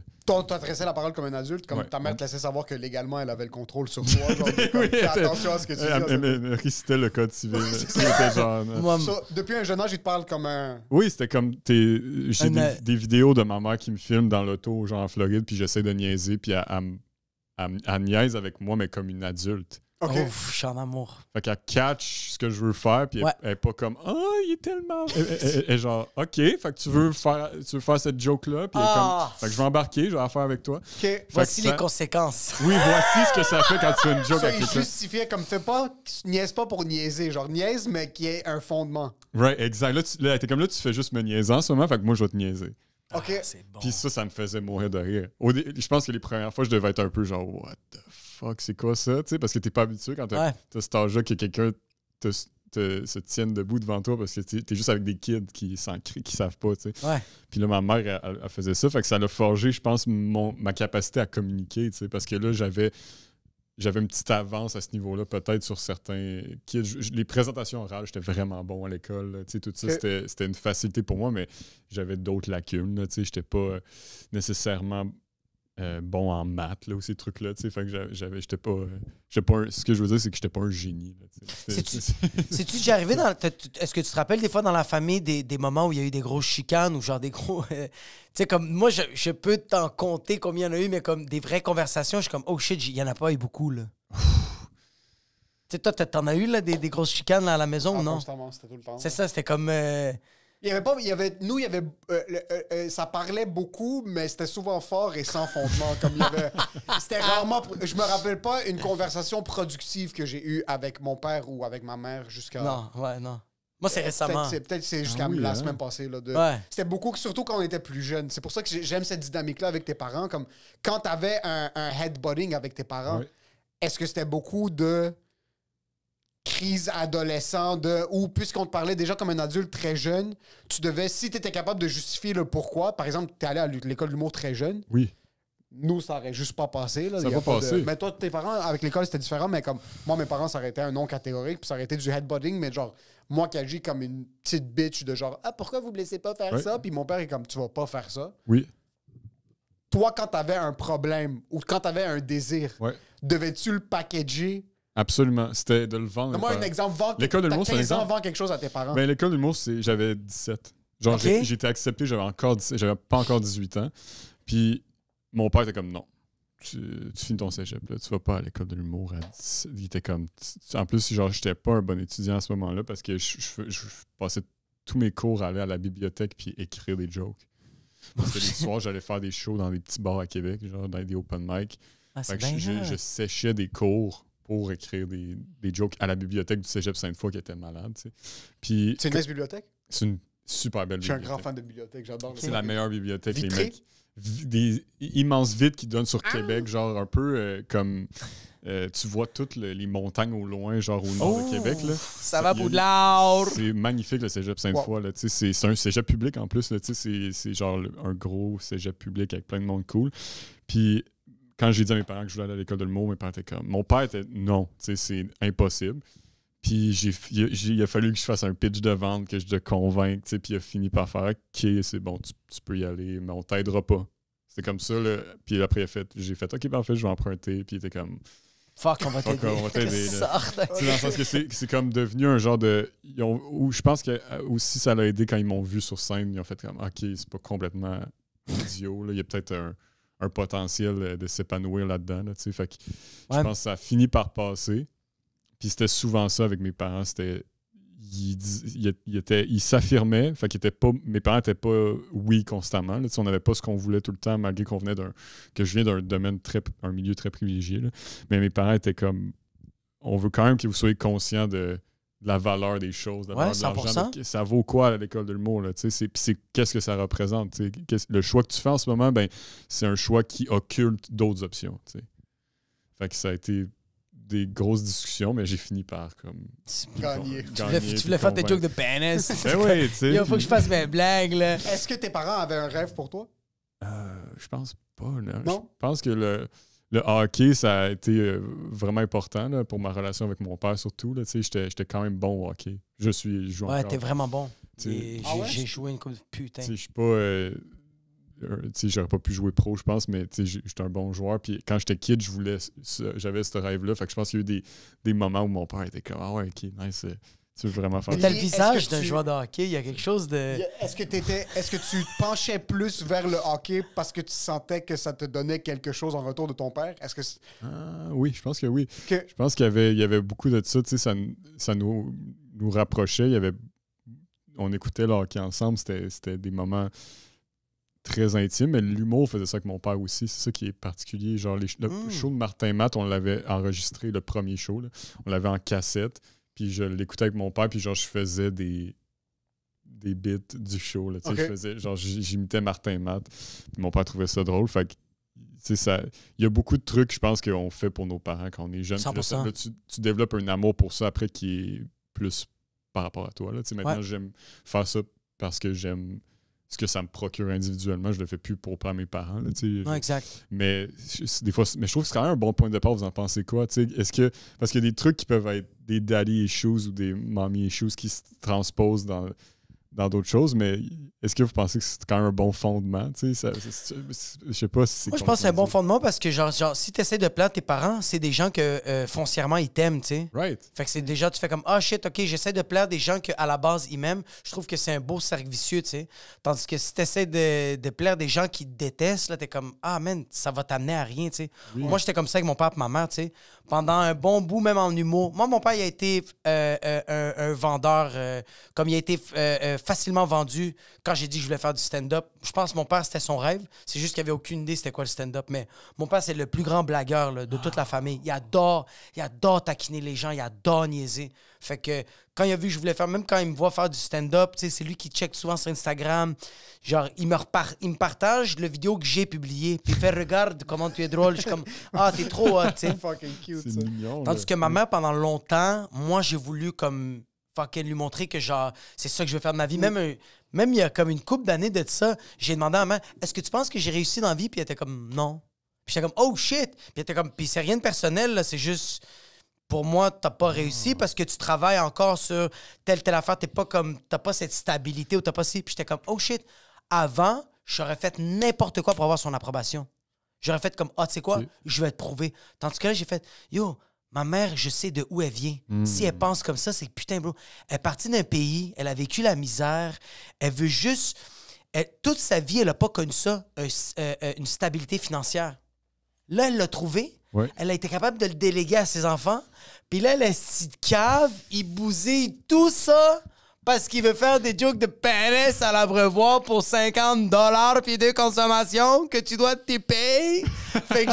C: T'adressais la parole comme un adulte, comme
D: Ouais.
C: ta mère te laissait savoir que légalement, elle avait le contrôle sur toi. Genre, fais attention à ce que tu dis.
D: Elle récitait le code civil. C'était genre...
B: Moi,
C: Depuis un jeune âge, il te parle comme un...
D: Oui, c'était comme... J'ai des vidéos de ma mère qui me filme dans l'auto, genre en Floride, puis j'essaie de niaiser, puis elle niaise avec moi, mais comme une adulte.
C: OK.
B: ouf, je suis en amour.
D: Fait qu'elle catch ce que je veux faire, puis
B: Ouais.
D: elle est pas comme « Oh, il est tellement... » Elle est genre « OK, fait que tu veux faire cette joke-là, puis elle est comme... Fait que je vais embarquer, je vais la faire avec toi. »
C: OK.
B: Voici
D: que
B: les
D: ça-
B: conséquences.
D: Oui, voici ce que ça fait quand tu fais une joke
C: Ça,
D: avec
C: il
D: quelqu'un.
C: justifiait comme niaise pas pour niaiser. Genre, niaise, mais qui ait un fondement.
D: Right, exact. Là, t'es comme là, tu fais juste me niaiser en ce moment, fait que moi, je vais te niaiser.
C: OK.
B: C'est bon.
D: Puis ça me faisait mourir de rire. Je pense que les premières fois, je devais être un peu genre, what the fuck, c'est quoi ça? Tu sais, parce que t'es pas habitué quand t'as cet âge-là que quelqu'un se tienne debout devant toi parce que t'es juste avec des kids qui savent pas, tu sais.
B: Ouais.
D: Puis là, ma mère, elle faisait ça, fait que ça l'a forgé, je pense, ma capacité à communiquer, tu sais, parce que là, j'avais une petite avance à ce niveau-là, peut-être sur certains kids. Les présentations orales, j'étais vraiment bon à l'école. Là, tu sais, tout ça, c'était une facilité pour moi, mais j'avais d'autres lacunes. Là, tu sais, j'étais pas nécessairement bon en maths, là, ou ces trucs-là. Tu sais, fait que j'étais pas ce que je veux dire, c'est que j'étais pas un génie. Là, tu sais.
B: C'est-tu déjà arrivé dans... Est-ce que tu te rappelles des fois dans la famille des moments où il y a eu des grosses chicanes ou genre des gros... tu sais, comme moi, je peux t'en compter combien il y en a eu, mais comme des vraies conversations, je suis comme, oh shit, il y en a pas eu beaucoup, là. Tu sais, toi, t'en as eu, là, des grosses chicanes là, à la maison ou non?
C: Constamment, c'était tout le temps.
B: C'est ça, c'était comme...
C: ça parlait beaucoup, mais c'était souvent fort et sans fondement. Comme c'était rarement. Je me rappelle pas une conversation productive que j'ai eue avec mon père ou avec ma mère jusqu'à.
B: Non. Moi, c'est récemment.
C: Peut-être c'est jusqu'à la semaine passée. Là, C'était beaucoup, surtout quand on était plus jeune. C'est pour ça que j'aime cette dynamique-là avec tes parents. Comme quand t'avais un headbutting avec tes parents, est-ce que c'était beaucoup de crise adolescent ou puisqu'on te parlait déjà comme un adulte très jeune, tu devais, si tu étais capable de justifier le pourquoi, par exemple, tu es allé à l'école de l'humour très jeune,
D: Oui.
C: nous, ça aurait juste pas passé. Là.
D: Ça
C: Il y a
D: n'a pas passé.
C: Mais toi, tes parents, avec l'école, c'était différent, mais comme moi, mes parents, ça aurait été un non catégorique, puis ça aurait été du headbutting, mais genre, moi qui agis comme une petite bitch de genre, ah, pourquoi vous me laissez pas faire ça? Puis mon père est comme, tu vas pas faire ça.
D: Oui.
C: Toi, quand t'avais un problème ou quand t'avais un désir,
D: Ouais.
C: devais-tu le packager?
D: Absolument. C'était de le vendre.
C: Donne-moi un exemple.
D: L'école de
C: T'as
D: l'humour, c'est un
C: 15 ans,
D: exemple.
C: vends quelque chose à tes parents.
D: Ben, l'école de l'humour, j'avais 17. Genre,
B: Ok.
D: j'étais accepté, j'avais pas encore 18 ans. Puis mon père était comme, non, tu finis ton cégep, là, tu vas pas à l'école de l'humour. Il était comme, en plus, genre, j'étais pas un bon étudiant à ce moment-là parce que je passais tous mes cours à aller à la bibliothèque puis écrire des jokes. Parce que les soirs, j'allais faire des shows dans des petits bars à Québec, genre dans des open mic.
B: Ah,
D: Fait
B: c'est
D: que
B: bien
D: je séchais des cours pour écrire des jokes à la bibliothèque du Cégep Sainte-Foy qui était malade. Tu sais. Puis,
C: C'est une nice bibliothèque?
D: c'est une super belle
C: Je suis un
D: bibliothèque.
C: grand fan de bibliothèque, j'adore.
D: C'est la meilleure bibliothèque. Les
C: Vitrée?
D: mecs, des immenses vitres qui donnent sur Québec, genre un peu comme... tu vois toutes les montagnes au loin, genre au nord de Québec. Là.
B: Ça va
D: il y a-
B: Poudlard!
D: C'est magnifique, le cégep Sainte-Foy. Là, tu sais, c'est un cégep public en plus. Là, tu sais, c'est genre un gros cégep public avec plein de monde cool. Puis quand j'ai dit à mes parents que je voulais aller à l'école de l'humour, mes parents étaient comme... Mon père était non, tu sais, c'est impossible. Puis il a fallu que je fasse un pitch de vente, que je te convainque, tu sais, puis il a fini par faire OK, c'est bon, tu peux y aller, mais on t'aidera pas. C'était comme ça, là. Puis après, j'ai fait OK, parfait, je vais emprunter. Puis il était comme...
B: Fuck, on va
D: Fuck,
B: t'aider.
D: on va t'aider, là.
B: Sorte.
D: Tu sais, dans le sens que c'est comme devenu un genre de... Ou je pense que aussi ça l'a aidé quand ils m'ont vu sur scène. Ils ont fait comme OK, c'est pas complètement idiot. Là. Il y a peut-être un potentiel de s'épanouir là-dedans. Là, tu sais. Fait que je
B: Ouais.
D: pense que ça a fini par passer. Puis c'était souvent ça avec mes parents. C'était... Ils s'affirmaient. Fait qu'ils étaient pas... Mes parents n'étaient pas oui constamment. Là. Tu sais, on n'avait pas ce qu'on voulait tout le temps, malgré qu'on venait que je viens d'un domaine un milieu très privilégié. Là. Mais mes parents étaient comme... On veut quand même que vous soyez conscient de la valeur des choses, de la
B: Ouais,
D: valeur de l'argent.
B: 100%.
D: Ça vaut quoi à l'école de l'humour? Là, tu sais, c'est qu'est-ce que ça représente? Tu sais, le choix que tu fais en ce moment, ben, c'est un choix qui occulte d'autres options. Tu sais. Fait que ça a été des grosses discussions, mais j'ai fini par comme
C: Gagner.
B: Tu voulais faire tes jokes de penis.
D: Ben oui, tu sais.
B: Il faut que je fasse mes blagues, là.
C: Est-ce que tes parents avaient un rêve pour toi?
D: Je pense pas. Là.
C: Non?
D: Je pense que le hockey, ça a été vraiment important là, pour ma relation avec mon père, surtout. Là, j'étais quand même bon au hockey. Je joue
B: Ouais,
D: encore.
B: t'es vraiment bon.
D: Tu sais,
B: Et
C: Ah ouais?
B: j'ai joué une couple de putain.
D: Tu sais, je suis pas. J'aurais pas pu jouer pro, je pense, mais j'étais un bon joueur. Puis quand j'étais kid, j'avais ce rêve-là. Fait que je pense qu'il y a eu des moments où mon père était comme ah ouais, ok, nice. Tu veux vraiment faire
B: Mais
D: ça?
B: t'as le
C: Est-ce
B: visage
C: que
B: d'un
C: tu-
B: joueur de hockey. Il y a quelque chose de.
C: Est-ce que tu te penchais plus vers le hockey parce que tu sentais que ça te donnait quelque chose en retour de ton père? Est-ce que
D: Oui, je pense que oui.
C: que-
D: Je pense qu'il y avait beaucoup de ça. Tu sais, ça nous rapprochait. On écoutait le hockey ensemble. C'était des moments très intimes. Mais l'humour faisait ça avec mon père aussi. C'est ça qui est particulier. Genre, le show de Martin Matt, on l'avait enregistré, le premier show. Là. On l'avait en cassette. Puis je l'écoutais avec mon père. Puis genre, je faisais des bits du show. Là, tu sais,
C: Ok.
D: j'imitais Martin Matt. Puis mon père trouvait ça drôle. Fait que tu sais, il y a beaucoup de trucs, je pense, qu'on fait pour nos parents quand on est jeune. Puis là,
B: 100%.
D: là, tu développes un amour pour ça après qui est plus par rapport à toi. Là. Tu sais, maintenant,
B: Ouais.
D: j'aime faire ça parce que j'aime ce que ça me procure individuellement. Je le fais plus pour mes parents. Là, tu sais.
B: Non, exact.
D: Mais des fois, mais je trouve que c'est quand même un bon point de départ. Vous en pensez quoi? Tu sais, est-ce que parce qu'il y a des trucs qui peuvent être des daddy issues ou des mommy issues qui se transposent dans d'autres choses, mais est-ce que vous pensez que c'est quand même un bon fondement? Tu sais, je sais pas si c'est.
B: Moi, je pense que c'est un bon
D: contredit.
B: fondement parce que, genre si tu essaies de plaire tes parents, c'est des gens que foncièrement ils t'aiment, tu sais.
D: Right.
B: Fait que c'est déjà, tu fais comme, ah shit, ok, j'essaie de plaire des gens qu'à la base ils m'aiment. Je trouve que c'est un beau cercle vicieux, tu sais. Tandis que si tu essaies de plaire des gens qui te détestent, là, t'es comme, ah man, ça va t'amener à rien, tu sais. Moi, j'étais comme ça avec mon père et ma mère, tu sais. Pendant un bon bout, même en humour. Moi, mon père, il a été un vendeur, comme il a été facilement vendu quand j'ai dit que je voulais faire du stand-up. Je pense que mon père, c'était son rêve. C'est juste qu'il avait aucune idée c'était quoi le stand-up. Mais mon père, c'est le plus grand blagueur là, de toute la famille. Il adore taquiner les gens, il adore niaiser. Fait que quand il a vu que je voulais faire, même quand il me voit faire du stand-up, tu sais, c'est lui qui check souvent sur Instagram. Genre, il me partage le vidéo que j'ai publié. Puis il fait, regarde comment tu es drôle. Je suis comme, ah, t'es trop hot, tu sais.
C: Fucking cute,
D: C'est
C: ça.
D: mignon.
B: Tandis
D: là.
B: que ma mère, pendant longtemps, moi, j'ai voulu comme fucking lui montrer que genre, c'est ça que je veux faire de ma vie. Même il y a comme une couple d'années de ça, j'ai demandé à ma mère, est-ce que tu penses que j'ai réussi dans la vie? Puis elle était comme, non. Puis j'étais comme, oh shit! Puis elle était comme, puis c'est rien de personnel, là, c'est juste, pour moi, t'as pas réussi parce que tu travailles encore sur telle affaire. T'as pas cette stabilité ou t'as pas si. Puis j'étais comme, oh shit! Avant, j'aurais fait n'importe quoi pour avoir son approbation. J'aurais fait comme, ah, tu sais quoi?
D: Oui.
B: Je vais te prouver. Tandis que là, j'ai fait, yo, ma mère, je sais de où elle vient. Si elle pense comme ça, c'est que putain, bro. Elle est partie d'un pays, elle a vécu la misère, elle veut juste. Toute sa vie, elle n'a pas connu ça, une stabilité financière. Là, elle l'a trouvé.
D: Ouais.
B: Elle a été capable de le déléguer à ses enfants. Puis là, elle a cette cave, il bousille tout ça parce qu'il veut faire des jokes de pénis à l'abreuvoir pour 50 $ puis de consommation que tu dois te payer. Fait que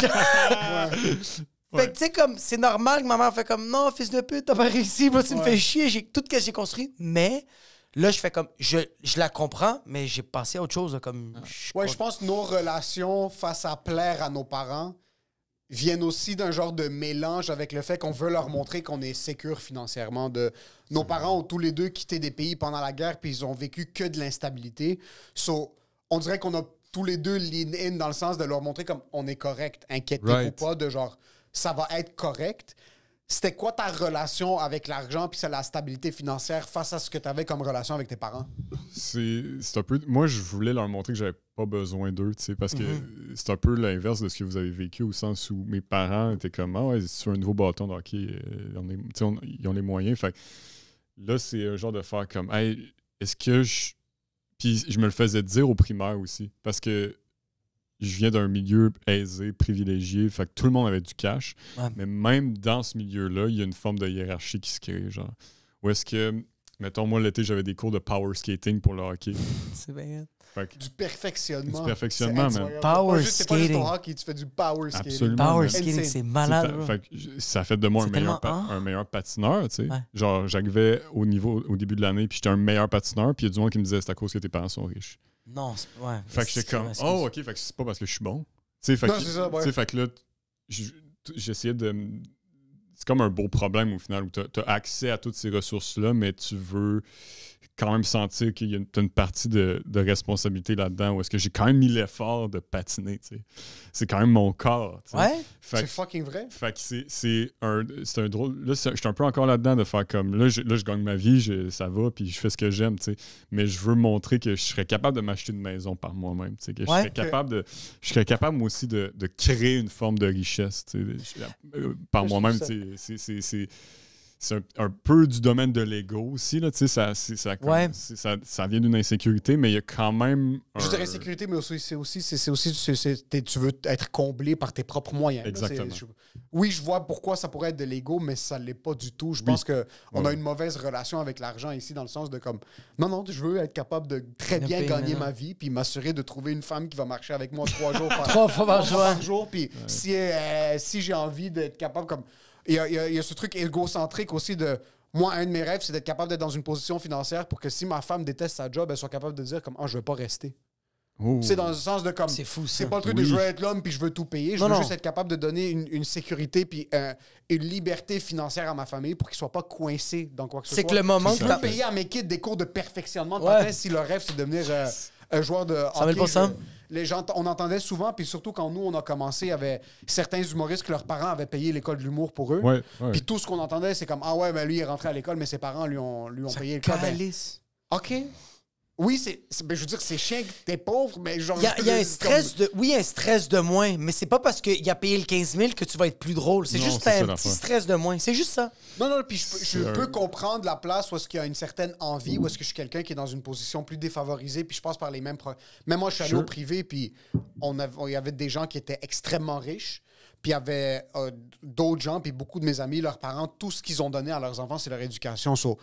B: Fait que, tu sais, comme, c'est normal que ma mère fait comme, non, fils de pute, t'as pas réussi, moi, tu me fais chier, j'ai tout ce que j'ai construit. Mais là, je fais comme, je la comprends, mais j'ai passé à autre chose, là, comme.
C: Je pense que nos relations face à plaire à nos parents viennent aussi d'un genre de mélange avec le fait qu'on veut leur montrer qu'on est sécure financièrement. Nos parents ont tous les deux quitté des pays pendant la guerre, puis ils ont vécu que de l'instabilité. So, on dirait qu'on a tous les deux lean in dans le sens de leur montrer comme on est correct, inquiétez-vous pas, de genre, ça va être correct. C'était quoi ta relation avec l'argent puis c'est la stabilité financière face à ce que tu avais comme relation avec tes parents?
D: C'est un peu. Moi, je voulais leur montrer que j'avais pas besoin d'eux, tu sais, parce que c'est un peu l'inverse de ce que vous avez vécu, au sens où mes parents étaient comme, ah ouais, c'est un nouveau bâton de hockey, ils ont les moyens. Fait que là, c'est un genre de faire comme, hey, est-ce que je. Puis je me le faisais dire au primaire aussi, parce que je viens d'un milieu aisé, privilégié, fait que tout le monde avait du cash.
B: Ouais.
D: Mais même dans ce milieu-là, il y a une forme de hiérarchie qui se crée, genre. Où est-ce que, mettons, moi, l'été, j'avais des cours de power skating pour le hockey.
B: C'est bien.
D: Fait que,
C: Du perfectionnement.
D: Du perfectionnement,
C: C'est
D: man.
C: incroyable.
B: Power
C: C'est pas juste
B: skating.
C: au hockey, tu fais du power skating.
D: Absolument.
B: Power
D: man.
B: skating,
C: Insane.
B: c'est malade. bro.
D: Fait que ça a fait de moi
B: C'est tellement
D: un meilleur patineur, tu sais.
B: Ouais.
D: Genre, j'arrivais au début de l'année, puis j'étais un meilleur patineur, puis il y a du monde qui me disait c'est à cause que tes parents sont riches.
B: Non, ouais.
D: Fait que j'étais comme,
B: Excuse.
D: oh, ok, fait que c'est pas parce que je suis bon. Tu sais, fait
C: Non,
D: que,
C: c'est ça, ouais.
D: tu sais, fait que là, j'essayais de. C'est comme un beau problème au final, où tu as accès à toutes ces ressources-là, mais tu veux quand même sentir qu'il y a une partie de responsabilité là-dedans, où est-ce que j'ai quand même mis l'effort de patiner, tu sais. C'est quand même mon corps, tu sais.
B: Ouais?
D: Fait
C: C'est
D: que-
C: fucking vrai.
D: fait que c'est un drôle. Là, je suis un peu encore là-dedans de faire comme. Là, je gagne ma vie, ça va, puis je fais ce que j'aime, tu sais. Mais je veux montrer que je serais capable de m'acheter une maison par moi-même, tu sais. Que
B: Ouais.
D: je serais capable, moi aussi, de créer une forme de richesse, tu sais. Par
C: Ouais, je
D: moi-même,
C: trouve
D: tu sais. C'est un peu du domaine de l'ego aussi, là, tu sais.
B: Ouais.
D: Ça vient d'une insécurité, mais il y a quand même.
C: Je dirais sécurité, mais tu veux être comblé par tes propres moyens. là.
D: Exactement.
C: Oui, je vois pourquoi ça pourrait être de l'ego, mais ça l'est pas du tout. Je pense qu'on a une mauvaise relation avec l'argent ici, dans le sens de comme, non, je veux être capable de très bien
B: payer
C: gagner
B: maintenant.
C: ma vie, puis m'assurer de trouver une femme qui va marcher avec moi 3 jours par
B: 3 fois par jour.
C: puis si j'ai envie d'être capable comme... Il y a ce truc égocentrique aussi de... Moi, un de mes rêves, c'est d'être capable d'être dans une position financière pour que si ma femme déteste sa job, elle soit capable de dire comme « Ah, je veux pas rester ».
D: Oh.
C: C'est dans le sens de comme...
B: C'est fou, ça.
C: C'est pas le truc de
D: Oui.
C: je veux être l'homme puis je veux tout payer. Je
B: Non,
C: veux
B: non.
C: juste être capable de donner une sécurité puis une liberté financière à ma famille pour qu'ils soient pas coincés dans quoi que ce soit.
B: C'est que le moment
C: Je
B: que
C: peux
B: t'as.
C: payer à mes kids des cours de perfectionnement de
B: Ouais.
C: patin si leur rêve, c'est de devenir un joueur de
B: 100 000
C: hockey. Les gens, on entendait souvent, puis surtout quand nous, on a commencé, il y avait certains humoristes que leurs parents avaient payé l'école de l'humour pour eux.
D: Ouais.
C: Puis tout ce qu'on entendait, c'est comme « Ah ouais, mais lui, il est rentré à l'école, mais ses parents lui ont payé l'école. » Ben,
B: Calice.
C: OK. Oui, ben, je veux dire, c'est chiant que t'es pauvre, mais genre...
B: Il y a un stress de. Oui, un stress de moins, mais c'est pas parce qu'il a payé le 15 000 que tu vas être plus drôle. C'est
D: Non,
B: juste
D: c'est ça,
B: un petit
D: l'affaire.
B: stress de moins. C'est juste ça.
C: Non, puis je
D: C'est
C: peux
D: un-
C: comprendre la place où est-ce qu'il y a une certaine envie, où est-ce que je suis quelqu'un qui est dans une position plus défavorisée, puis je passe par les mêmes... Même moi, je suis allé
D: Sure.
C: au privé, puis il y avait des gens qui étaient extrêmement riches, puis il y avait d'autres gens, puis beaucoup de mes amis, leurs parents, tout ce qu'ils ont donné à leurs enfants, c'est leur éducation. So,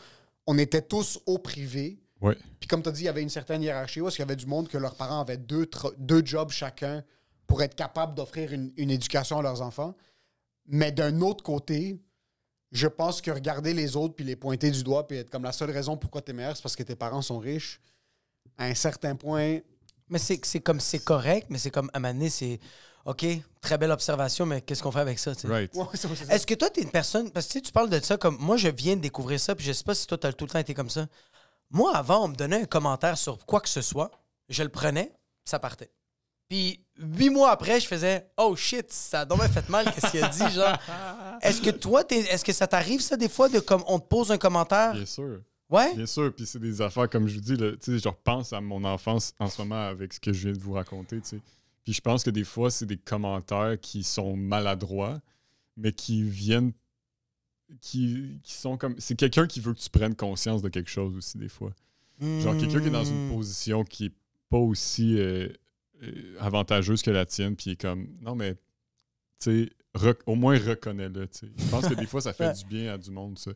C: on était tous au privé,
D: Ouais.
C: Puis comme tu as dit, il y avait une certaine hiérarchie où il y avait du monde que leurs parents avaient deux jobs chacun pour être capables d'offrir une éducation à leurs enfants. Mais d'un autre côté, je pense que regarder les autres puis les pointer du doigt puis être comme la seule raison pourquoi t'es meilleur, c'est parce que tes parents sont riches, à un certain point...
B: Mais c'est correct, mais c'est comme, à un moment donné, c'est... OK, très belle observation, mais qu'est-ce qu'on fait avec ça, tu sais?
D: Right.
C: Ouais, c'est ça.
B: Est-ce que toi, t'es une personne... Parce que tu sais, tu parles de ça comme... Moi, je viens de découvrir ça, puis je sais pas si toi, t'as tout le temps été comme ça. Moi, avant, on me donnait un commentaire sur quoi que ce soit, je le prenais, ça partait. Puis 8 mois après, je faisais « Oh shit, ça a donc bien fait mal, qu'est-ce qu'il a dit, genre... » Est-ce que toi, est-ce que ça t'arrive, ça, des fois, de comme on te pose un commentaire?
D: Bien sûr.
B: Ouais?
D: Bien sûr, puis c'est des affaires, comme je vous dis, là, je repense à mon enfance en ce moment avec ce que je viens de vous raconter, tu sais. Puis je pense que des fois, c'est des commentaires qui sont maladroits, mais qui viennent... qui sont comme... C'est quelqu'un qui veut que tu prennes conscience de quelque chose aussi, des fois. Genre quelqu'un qui est dans une position qui est pas aussi avantageuse que la tienne, puis il est comme... Non, mais, tu sais, au moins reconnais-le, tu sais. Je pense que des fois, ça fait du bien à du monde, ça.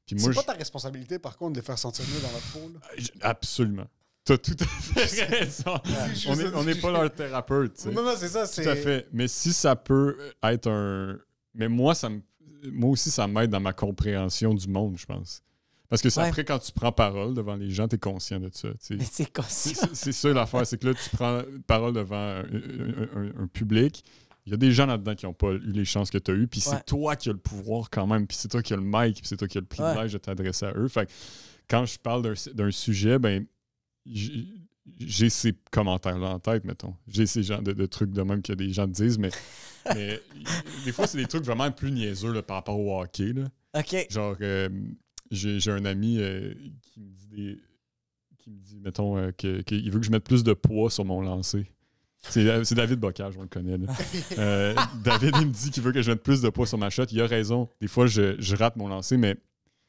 D: Puis
C: C'est
D: moi,
C: pas ta responsabilité, par contre, de les faire sentir mieux dans leur peau, là.
D: Absolument. T'as tout à fait raison. On n'est pas leur thérapeute, tu sais.
C: Non, c'est ça, c'est...
D: Tout à fait. Mais si ça peut être un... Mais moi, moi aussi, ça m'aide dans ma compréhension du monde, je pense. Parce que c'est après, quand tu prends parole devant les gens, t'es conscient de ça. T'sais.
B: Mais c'est conscient.
D: C'est ça l'affaire, c'est que là, tu prends parole devant un public. Il y a des gens là-dedans qui n'ont pas eu les chances que tu as eues, puis c'est toi qui as le pouvoir quand même, puis c'est toi qui as le mic, puis c'est toi qui as le privilège de t'adresser à eux. Fait que quand je parle d'un sujet, ben j'ai ces commentaires-là en tête, mettons. J'ai ces genres de trucs de même que des gens te disent, mais des fois, c'est des trucs vraiment plus niaiseux là, par rapport au hockey. Là.
B: OK.
D: Genre, j'ai un ami qui me dit, mettons, qu'il veut que je mette plus de poids sur mon lancer. C'est David Bocage, on le connaît. Là. David, il me dit qu'il veut que je mette plus de poids sur ma shot. Il a raison. Des fois, je rate mon lancer, mais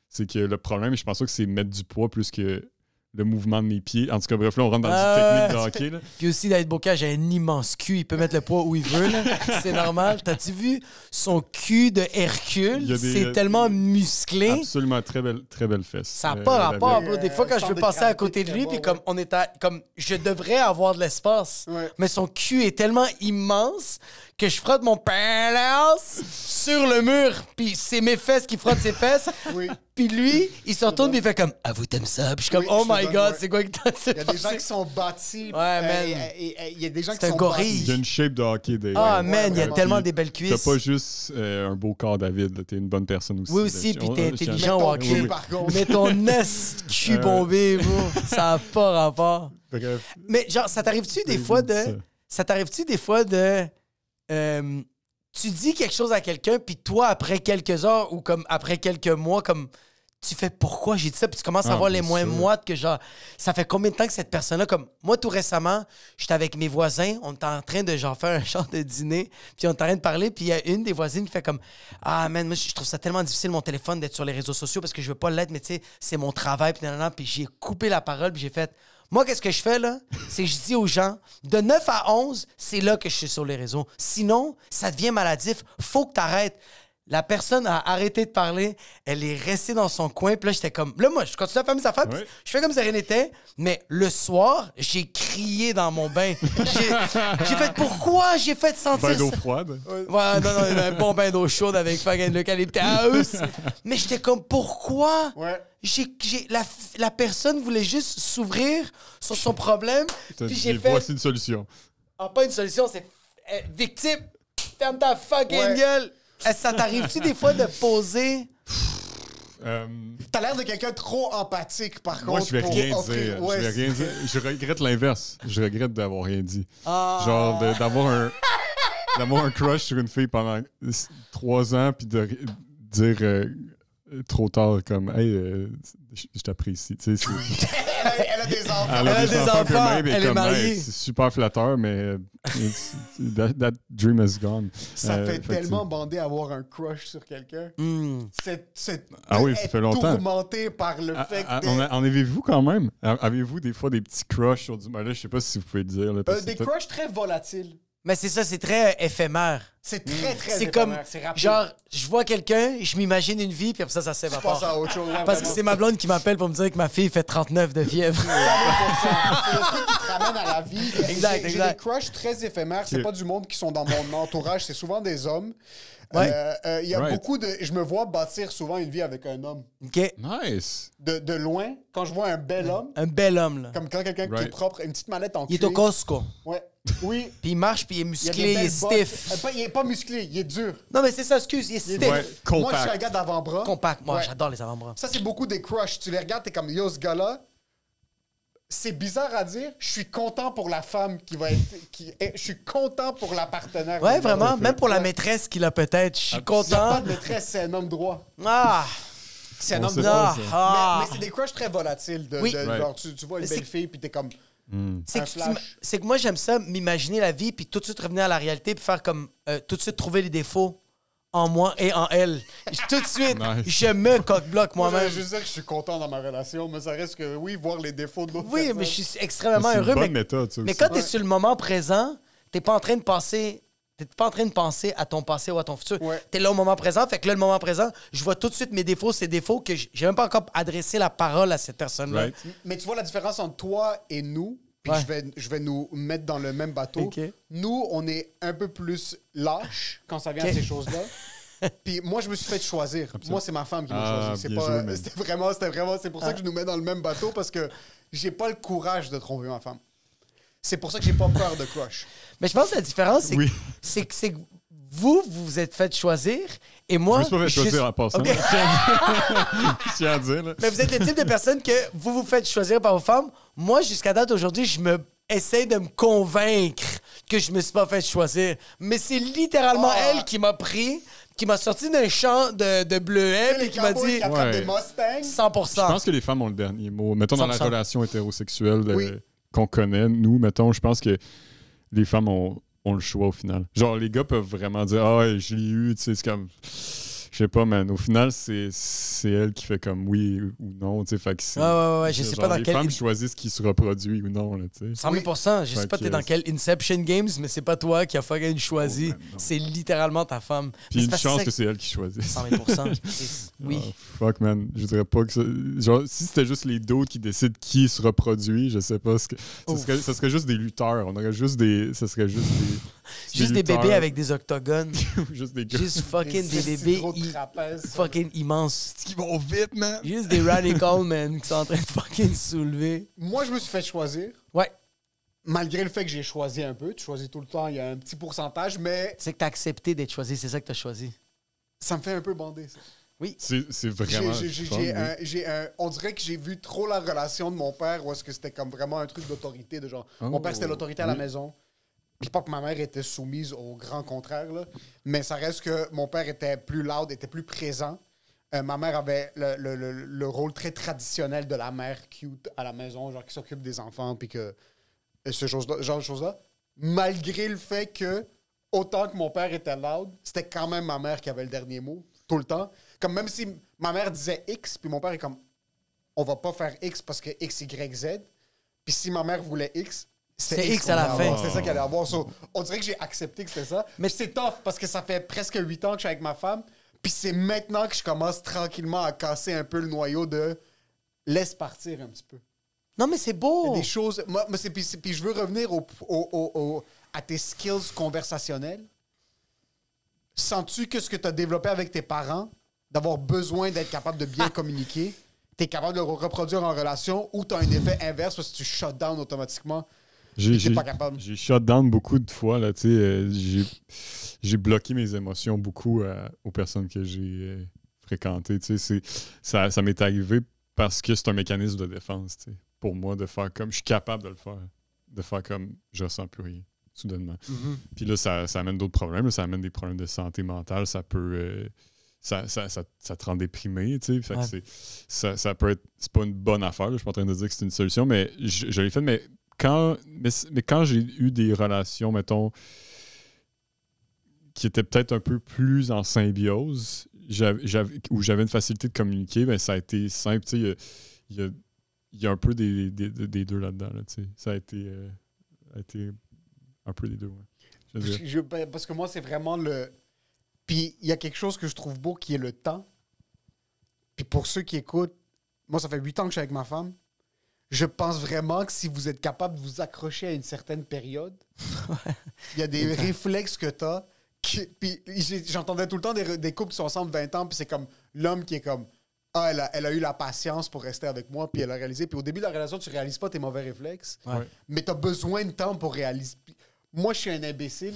D: c'est que le problème, je pense pas que c'est mettre du poids plus que le mouvement de mes pieds. En tout cas, bref, là, on rentre dans une technique de hockey. Là.
B: Puis aussi, David Bocage a un immense cul. Il peut mettre le poids où il veut. Là. C'est normal. T'as-tu vu son cul de Hercule? C'est tellement musclé.
D: Absolument, très belle fesse.
B: Ça n'a pas rapport, bro. Des fois, quand je veux passer à côté de lui, puis comme on est comme je devrais avoir de l'espace, mais son cul est tellement immense que je frotte mon palace sur le mur, puis c'est mes fesses qui frottent ses fesses. Puis lui, il se retourne, puis il fait comme « Ah, vous t'aimes ça? » Puis je suis comme « Oh my God, c'est quoi que t'as passé? »
C: Il y a des gens qui sont bâtis.
B: Man.
C: Il y a des gens qui
B: C'est un
C: sont
B: gorille.
D: Il y a une shape de hockey.
B: Man, il y a tellement des belles cuisses.
D: T'as pas juste un beau corps, David. T'es une bonne personne aussi.
B: Oui, aussi, puis t'es intelligent au hockey.
C: Cul, par contre.
B: Mais ton cul bombé, bro, ça n'a pas rapport.
D: Bref.
B: Mais genre, ça t'arrive-tu des fois de... Ça t'arrive-tu des fois de... tu dis quelque chose à quelqu'un, puis toi, après quelques heures ou comme après quelques mois, comme tu fais pourquoi j'ai dit ça, puis tu commences à avoir les moins moites que genre, ça fait combien de temps que cette personne-là, comme moi tout récemment, j'étais avec mes voisins, on était en train de genre faire un genre de dîner, puis on était en train de parler, puis il y a une des voisines qui fait comme ah man, moi je trouve ça tellement difficile mon téléphone d'être sur les réseaux sociaux parce que je veux pas l'être, mais tu sais, c'est mon travail, puis puis j'ai coupé la parole, puis j'ai fait moi, qu'est-ce que je fais, là? C'est que je dis aux gens, de 9 à 11, c'est là que je suis sur les réseaux. Sinon, ça devient maladif. Faut que t'arrêtes. La personne a arrêté de parler. Elle est restée dans son coin. Puis là, j'étais comme... Là, moi, je continue à faire mes affaires. Ouais. Je fais comme si rien n'était. Mais le soir, j'ai crié dans mon bain. J'ai fait pourquoi j'ai fait sentir
D: bain d'eau
B: ça?
D: froide?
B: Ouais, non, un bon bain d'eau chaude avec fucking l'eucalyptus. Mais j'étais comme, pourquoi?
C: Ouais.
B: La personne voulait juste s'ouvrir sur son problème. Puis j'ai fait...
D: Voici une solution.
B: Ah, pas une solution, c'est... victime, ferme ta fucking gueule. Ça t'arrive-tu des fois de poser...
C: T'as l'air de quelqu'un trop empathique, par contre.
D: Moi, je vais rien dire. Je vais rien dire. Je regrette l'inverse. Je regrette d'avoir rien dit. Genre, d'avoir un crush sur une fille pendant 3 ans, puis de dire... trop tard, comme « Hey, je t'apprécie. » Elle
C: a des enfants.
B: Elle a des enfants. Elle est mariée.
D: C'est super flatteur, mais that dream is gone.
C: Ça fait tellement bander avoir un crush sur quelqu'un.
D: Ah oui, ça fait longtemps.
C: Tourmenté par le fait que...
D: En avez-vous quand même? Avez-vous des fois des petits crushs sur du... Ben là, je sais pas si vous pouvez le dire. Là,
C: des crushs très volatiles.
B: Mais c'est ça, c'est très éphémère.
C: C'est très, très
B: C'est
C: éphémère,
B: comme,
C: c'est rapide.
B: genre, je vois quelqu'un, je m'imagine une vie, puis après ça
C: Tu passes
B: s'évapore.
C: à autre chose.
B: Parce que c'est ma blonde qui m'appelle pour me dire que ma fille fait 39 de fièvre.
C: C'est le truc qui te ramène à la vie.
B: Exact,
C: J'ai
B: exact.
C: des crushs très éphémères. C'est pas du monde qui sont dans mon entourage. C'est souvent des hommes.
B: Ouais.
C: Il y a
D: Right.
C: beaucoup de... Je me vois bâtir souvent une vie avec un homme.
B: OK?
D: Nice.
C: De loin, quand je vois un bel homme,
B: Un bel homme, là.
C: comme quand quelqu'un qui est
D: Right.
C: propre, une petite mallette en
B: Il est
C: cuir.
B: au Costco.
C: Ouais. Oui.
B: Puis il marche, puis il est
C: Il y a
B: musclé,
C: des
B: il est
C: belles bottes.
B: stiff.
C: Il est pas musclé, il est dur.
B: Non, mais c'est ça, excuse, il est stiff.
D: Ouais,
C: Moi, je suis un
D: compact.
C: gars d'avant-bras.
B: Compact. Moi,
C: Ouais.
B: j'adore les avant-bras.
C: Ça, c'est beaucoup des crushs. Tu les regardes, t'es comme, yo, ce gars-là, c'est bizarre à dire. Je suis content pour la femme qui va être... Je suis content pour la partenaire.
B: Ouais,
C: du gars.
B: vraiment. Même pour la
C: Ouais.
B: maîtresse qu'il a peut-être. Je suis
C: Il y a pas
B: content.
C: de maîtresse, c'est un homme droit.
B: Ah!
C: C'est un
D: On
C: homme
D: sait
C: droit.
D: pas, ça.
B: Ah!
C: Mais c'est des crushs très volatiles.
B: Oui.
D: Right.
C: Genre, tu vois une
B: Mais
C: belle
B: c'est-
C: fille, puis t'es comme...
B: C'est
C: un
B: que,
C: flash.
B: c'est que moi, j'aime ça, m'imaginer la vie, puis tout de suite revenir à la réalité, puis faire comme tout de suite trouver les défauts en moi et en elle. Tout de suite,
D: Nice.
B: je me coque-bloque
C: Moi,
B: moi-même.
C: je veux dire que je suis content dans ma relation, mais ça reste que, oui, voir les défauts de l'autre
B: Oui,
C: personne.
B: mais je suis extrêmement
D: C'est une
B: heureux.
D: bonne
B: Mais,
D: méthode, ça
B: mais
D: aussi.
B: quand t'es
C: Ouais.
B: sur le moment présent, t'es pas en train de penser. T'es pas en train de penser à ton passé ou à ton futur.
C: Ouais.
B: T'es là au moment présent. Fait que là, le moment présent, je vois tout de suite mes défauts, ces défauts que j'ai même pas encore adressé la parole à cette personne-là.
D: Right.
C: Mais tu vois la différence entre toi et nous, puis
B: Ouais.
C: je vais nous mettre dans le même bateau.
B: Ok.
C: Nous, on est un peu plus lâches quand ça vient
B: Ok.
C: à ces choses-là. Puis moi, je me suis fait choisir. Moi, c'est ma femme qui m'a
D: Ah,
C: choisi. C'est
D: bien
C: pas,
D: joué, man.
C: c'était vraiment, c'est pour ça que je nous mets dans le même bateau parce que j'ai pas le courage de tromper ma femme. C'est pour ça que j'ai pas peur de crush.
B: Mais je pense que la différence, c'est
D: Oui.
B: c'est que vous vous êtes fait choisir et moi.
D: Je me suis pas fait choisir
B: juste-
D: en passant.
B: Ok.
D: Je tiens à dire, là.
B: Mais vous êtes le type de personne que vous vous faites choisir par vos femmes. Moi, jusqu'à date aujourd'hui, je me essaie de me convaincre que je me suis pas fait choisir. Mais c'est littéralement
C: Ah.
B: elle qui m'a pris, qui m'a sorti d'un champ de bleuets
C: Les
B: et qui m'a
C: cowboys
B: dit
C: qui attrapent
D: Ouais.
C: des Mustangs.
B: 100%.
D: Je pense que les femmes ont le dernier mot. Mettons, dans la
B: 100%.
D: relation hétérosexuelle
C: Oui.
D: qu'on connaît, nous, mettons, je pense que les femmes ont le choix au final. Genre, les gars peuvent vraiment dire « Ah, ouais, je l'ai eu », tu sais, c'est comme... Je sais pas, man. Au final, c'est elle qui fait comme oui ou non, tu sais. Fait que c'est...
B: Ouais, je sais
D: genre,
B: pas dans
D: les
B: quel...
D: femmes choisissent qui se reproduit ou non, là, tu sais.
B: 100%. Je sais
D: Fait
B: pas
D: que-
B: t'es dans quel Inception Games, mais c'est pas toi qui as fucking choisi.
D: Oh, man, non.
B: C'est littéralement ta femme. Mais
D: Puis
B: c'est
D: une
B: parce
D: chance
B: c'est-
D: que c'est elle qui choisit.
B: 100%. Oui.
D: Oh, fuck, man. Je dirais pas que ça... Genre, si c'était juste les d'autres qui décident qui se reproduit, je sais pas ce que... Ça serait juste des lutteurs. On aurait juste des... Ça serait juste des...
B: Juste des
D: lutteurs.
B: bébés avec des octogones.
D: Juste des gars
B: Juste fucking des
C: petits
B: bébés
C: gros trapèzes.
B: fucking immenses.
D: qui vont vite, man.
B: Juste des radicals, man, qui sont en train de fucking se soulever.
C: Moi, je me suis fait choisir.
B: Ouais.
C: Malgré le fait que j'ai choisi un peu. Tu choisis tout le temps, il y a un petit pourcentage, mais
B: C'est que t'as accepté d'être choisi, c'est ça que t'as choisi.
C: ça me fait un peu bander, ça.
D: C'est vraiment fun, oui.
C: On dirait que j'ai vu trop la relation de mon père où est-ce que c'était comme vraiment un truc d'autorité. De genre, mon père, c'était l'autorité à la
D: oui.
C: maison. Puis pas que ma mère était soumise au grand contraire, là. Mais ça reste que mon père était plus loud, était plus présent. Ma mère avait le rôle très traditionnel de la mère cute à la maison, genre qui s'occupe des enfants, puis que genre de choses-là. Malgré le fait que, autant que mon père était loud, c'était quand même ma mère qui avait le dernier mot, tout le temps. Comme même si ma mère disait X, puis mon père est comme, on va pas faire X parce que X, Y, Z. Puis si ma mère voulait X,
B: C'était X
C: qu'on
B: à la
C: allait
B: fin.
C: avoir. C'était ça qu'elle allait avoir. So, on dirait que j'ai accepté que c'était ça. Mais c'est tough parce que ça fait presque 8 ans que je suis avec ma femme. Puis c'est maintenant que je commence tranquillement à casser un peu le noyau de laisse partir un petit peu.
B: Non, mais c'est
C: Il y
B: beau.
C: a des choses. Moi, puis je veux revenir à tes skills conversationnels. Sens-tu que ce que tu as développé avec tes parents, d'avoir besoin d'être capable de bien communiquer, tu es capable de le reproduire en relation ou tu as un effet inverse parce que tu shut down automatiquement? T'es pas capable.
D: J'ai shut down beaucoup de fois, là, tu sais. J'ai bloqué mes émotions beaucoup aux personnes que j'ai fréquentées, tu sais. Ça m'est arrivé parce que c'est un mécanisme de défense, tu sais. Pour moi, de faire comme... Je suis capable de le faire. De faire comme je ressens plus rien, soudainement. Puis là, ça amène d'autres problèmes. Là. Ça amène des problèmes de santé mentale. Ça peut... ça te rend déprimé, tu sais. Fait que
B: Ouais.
D: ça peut être... C'est pas une bonne affaire, là. Je suis pas en train de dire que c'est une solution, mais je l'ai fait, mais quand j'ai eu des relations, mettons, qui étaient peut-être un peu plus en symbiose, où j'avais une facilité de communiquer, ben, ça a été simple. Tu sais, il y a un peu des deux là-dedans. Là, tu sais. Ça a été un peu des deux. Ouais. Je veux dire.
C: Parce que moi, c'est vraiment le... Puis il y a quelque chose que je trouve beau qui est le temps. Puis pour ceux qui écoutent, moi, ça fait 8 ans que je suis avec ma femme. Je pense vraiment que si vous êtes capable de vous accrocher à une certaine période, il y a des réflexes que tu as. Puis j'entendais tout le temps des couples qui sont ensemble 20 ans, puis c'est comme l'homme qui est comme ah, elle a eu la patience pour rester avec moi, puis elle a réalisé. Puis au début de la relation, tu réalises pas tes mauvais réflexes, mais tu as besoin de temps pour réaliser. Puis moi, je suis un imbécile.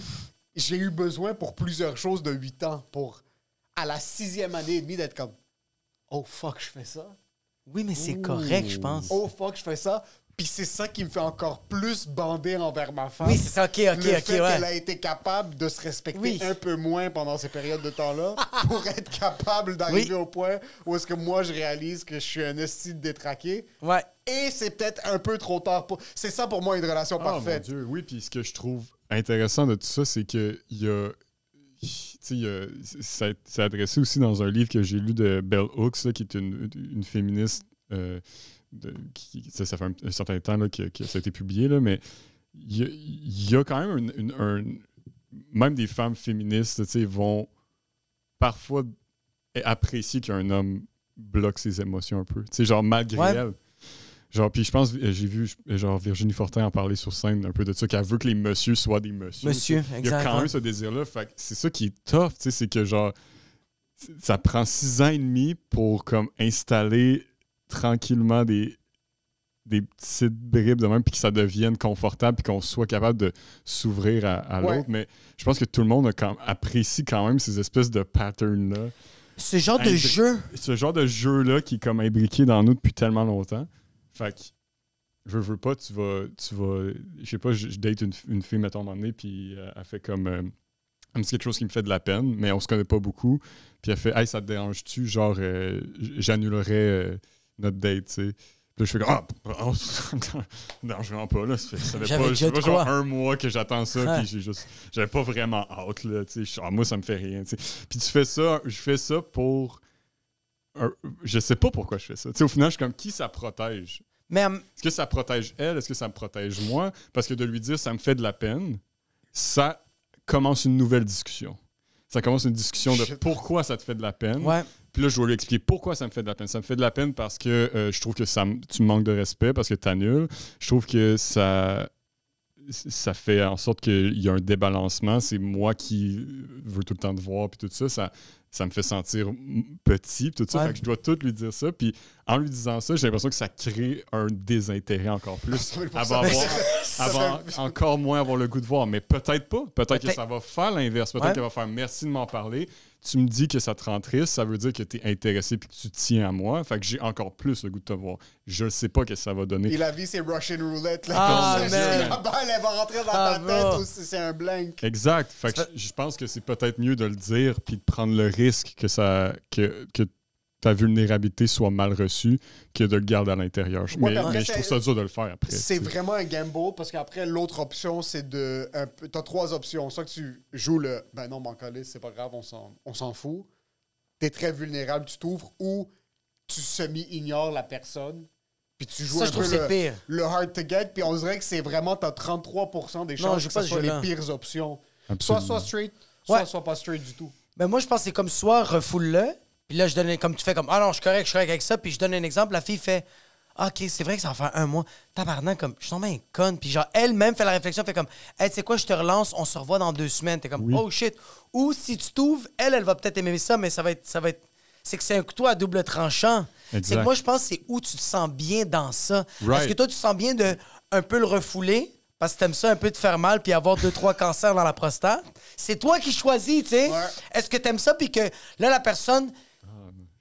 C: J'ai eu besoin pour plusieurs choses de 8 ans pour, à la 6e année et demie, d'être comme oh fuck, je fais ça.
B: Oui, mais c'est correct, je pense.
C: Oh fuck, je fais ça. Puis c'est ça qui me fait encore plus bander envers ma femme.
B: Oui, c'est ça, ok,
C: Le fait
B: ouais.
C: qu'elle a été capable de se respecter un peu moins pendant ces périodes de temps-là pour être capable d'arriver au point où est-ce que moi, je réalise que je suis un esti détraqué.
B: Ouais.
C: Et c'est peut-être un peu trop tard. C'est ça pour moi une relation parfaite.
D: Mon Dieu, oui. Puis ce que je trouve intéressant de tout ça, c'est que il y a... c'est adressé aussi dans un livre que j'ai lu de Bell Hooks, là, qui est une féministe... ça fait un certain temps là, que ça a été publié, là, mais il y a quand même même des femmes féministes vont parfois apprécier qu'un homme bloque ses émotions un peu. Genre malgré elle. Genre, puis je pense, j'ai vu genre Virginie Fortin en parler sur scène un peu de ça, qu'elle veut que les messieurs soient des messieurs.
B: Monsieur,
D: exactement. Il y a quand même ce désir-là. Fait que c'est ça qui est tough, c'est que genre ça prend 6 ans et demi pour comme installer tranquillement des petites bribes de même, puis que ça devienne confortable, puis qu'on soit capable de s'ouvrir à l'autre. Mais je pense que tout le monde apprécie quand même ces espèces de patterns-là.
B: Ce genre de jeu.
D: Ce genre de jeu-là qui est comme imbriqué dans nous depuis tellement longtemps. Fait que, veux pas, tu vas je sais pas, je date une fille, mettons, à un moment donné, puis elle fait comme... elle me dit quelque chose qui me fait de la peine, mais on se connaît pas beaucoup. Puis elle fait « Hey, ça te dérange-tu? Genre, j'annulerais notre date, tu sais. » Puis là, je fais comme « non, je vraiment pas, là. Ça fait pas genre un mois que j'attends ça, puis j'avais pas vraiment hâte, là, tu sais. Moi, ça me fait rien, tu sais. » Puis je fais ça pour... je sais pas pourquoi je fais ça. Tu sais, au final, je suis comme, qui ça protège?
B: Mais,
D: est-ce que ça protège elle? Est-ce que ça me protège moi? Parce que de lui dire, ça me fait de la peine, ça commence une nouvelle discussion. Ça commence une discussion de pourquoi ça te fait de la peine.
B: Ouais.
D: Puis là, je vais lui expliquer pourquoi ça me fait de la peine. Ça me fait de la peine parce que je trouve que tu me manques de respect, parce que tu annules. Je trouve que ça fait en sorte qu'il y a un débalancement. C'est moi qui veux tout le temps te voir, puis tout ça. Ça me fait sentir petit, tout ça. Fait que je dois tout lui dire ça. Puis en lui disant ça, j'ai l'impression que ça crée un désintérêt encore plus. Encore moins avoir le goût de voir. Mais peut-être pas. Peut-être que ça va faire l'inverse. Peut-être qu'elle va faire merci de m'en parler. Tu me dis que ça te rend triste, ça veut dire que tu es intéressé et que tu tiens à moi. Fait que j'ai encore plus le goût de te voir. Je ne sais pas ce que ça va donner.
C: Et la vie, c'est Russian Roulette. Là.
B: La
C: balle, elle va rentrer dans ta tête ou si c'est un blank.
D: Exact. Fait que je pense que c'est peut-être mieux de le dire puis de prendre le risque que ta vulnérabilité soit mal reçue que de le garder à l'intérieur. Mais je trouve ça dur de le faire après.
C: C'est vraiment un gamble parce qu'après, l'autre option, c'est de... T'as 3 options. Soit que tu joues le... Ben non, Bancalis, c'est pas grave, on s'en fout. T'es très vulnérable, tu t'ouvres, ou tu semi-ignores la personne, puis tu joues un peu le hard to get, puis on dirait que c'est vraiment... T'as 33% des chances que ce soit les pires options. Soit straight, soit pas straight du tout.
B: Ben moi, je pense que c'est comme soit refoule-le. Puis là, je donne, comme tu fais comme, ah non, je suis correct avec ça. Puis je donne un exemple. La fille fait, ah, OK, c'est vrai que ça va faire 1 mois. Tabarnak, comme, je suis tombé un conne. Puis genre, elle-même fait la réflexion, fait comme, hey, tu sais quoi, je te relance, on se revoit dans 2 semaines. T'es comme, oh shit. Ou si tu t'ouvres, elle va peut-être aimer ça, mais ça va être. C'est que c'est un couteau à double tranchant. Exact. C'est que moi, je pense que c'est où tu te sens bien dans ça. Parce que toi, tu te sens bien de un peu le refouler. Parce que t'aimes ça un peu te faire mal puis avoir 2-3 cancers dans la prostate. C'est toi qui choisis, tu sais. Ouais. Est-ce que t'aimes ça puis que là, la personne...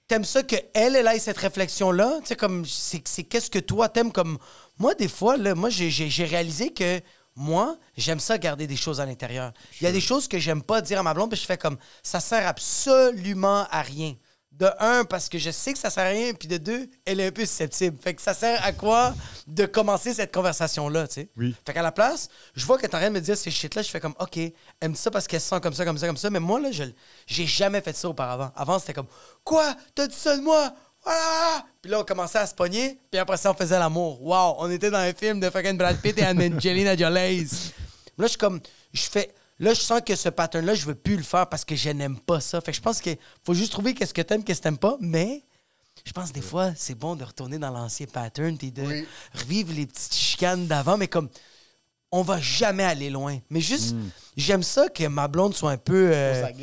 B: T'aimes ça qu'elle ait cette réflexion-là? Tu sais, comme, c'est qu'est-ce que toi t'aimes comme... Moi, des fois, là, moi, j'ai réalisé que moi, j'aime ça garder des choses à l'intérieur. Il y a des choses que j'aime pas dire à ma blonde, puis je fais comme, ça sert absolument à rien. De 1, parce que je sais que ça sert à rien, puis de 2, elle est un peu susceptible. Fait que ça sert à quoi de commencer cette conversation-là, tu sais?
D: Oui.
B: Fait qu'à la place, je vois qu'elle est en train de me dire ces shit-là, je fais comme, OK, elle me dit ça parce qu'elle se sent comme ça, mais moi, là, j'ai jamais fait ça auparavant. Avant, c'était comme, quoi? T'as dit ça de moi? Voilà! Puis là, on commençait à se pogner, puis après ça, on faisait l'amour. Wow! On était dans un film de fucking Brad Pitt et Angelina Jolie. Là, je suis comme, là, je sens que ce pattern-là, je veux plus le faire parce que je n'aime pas ça. Fait que je pense qu'il faut juste trouver qu'est-ce que t'aimes, qu'est-ce que t'aimes pas, mais je pense des fois, c'est bon de retourner dans l'ancien pattern et de revivre les petites chicanes d'avant, mais comme on va jamais aller loin. Mais juste, j'aime ça que ma blonde soit un peu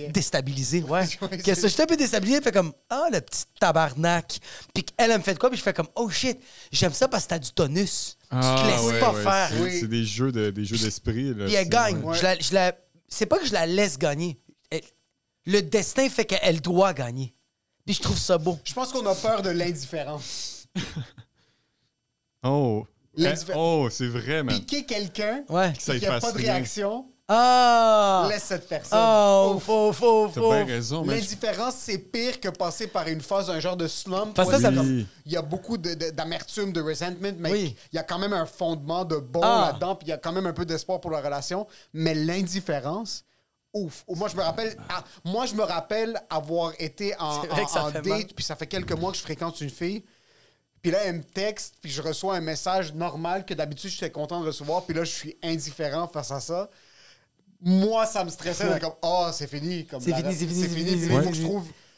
B: déstabilisée. Ouais. Que ça, j'étais un peu déstabilisée, elle fait comme le petit tabarnak. Puis elle me fait de quoi, puis je fais comme oh shit, j'aime ça parce que t'as du tonus. Tu te laisses pas faire.
D: C'est des jeux d'esprit.
B: Puis elle gagne. C'est pas que je la laisse gagner. Le destin fait qu'elle doit gagner. Puis je trouve ça beau.
C: Je pense qu'on a peur de l'indifférence.
D: C'est vrai, man.
C: Piquer quelqu'un
D: qui
C: n'a pas de réaction, laisse cette personne.
B: Faux.
D: T'as bien raison.
C: L'indifférence, c'est pire que passer par une phase, un genre de slump. Il y a beaucoup d'amertume, de resentment, mais il y a quand même un fondement de bon là-dedans, puis il y a quand même un peu d'espoir pour la relation. Mais l'indifférence... Ouf. Moi, je me rappelle avoir été en date, puis ça fait quelques mois que je fréquente une fille. Puis là, elle me texte, puis je reçois un message normal que d'habitude, j'étais content de recevoir. Puis là, je suis indifférent face à ça. Moi, ça me stressait d'être comme c'est fini.
B: C'est fini.
C: Puis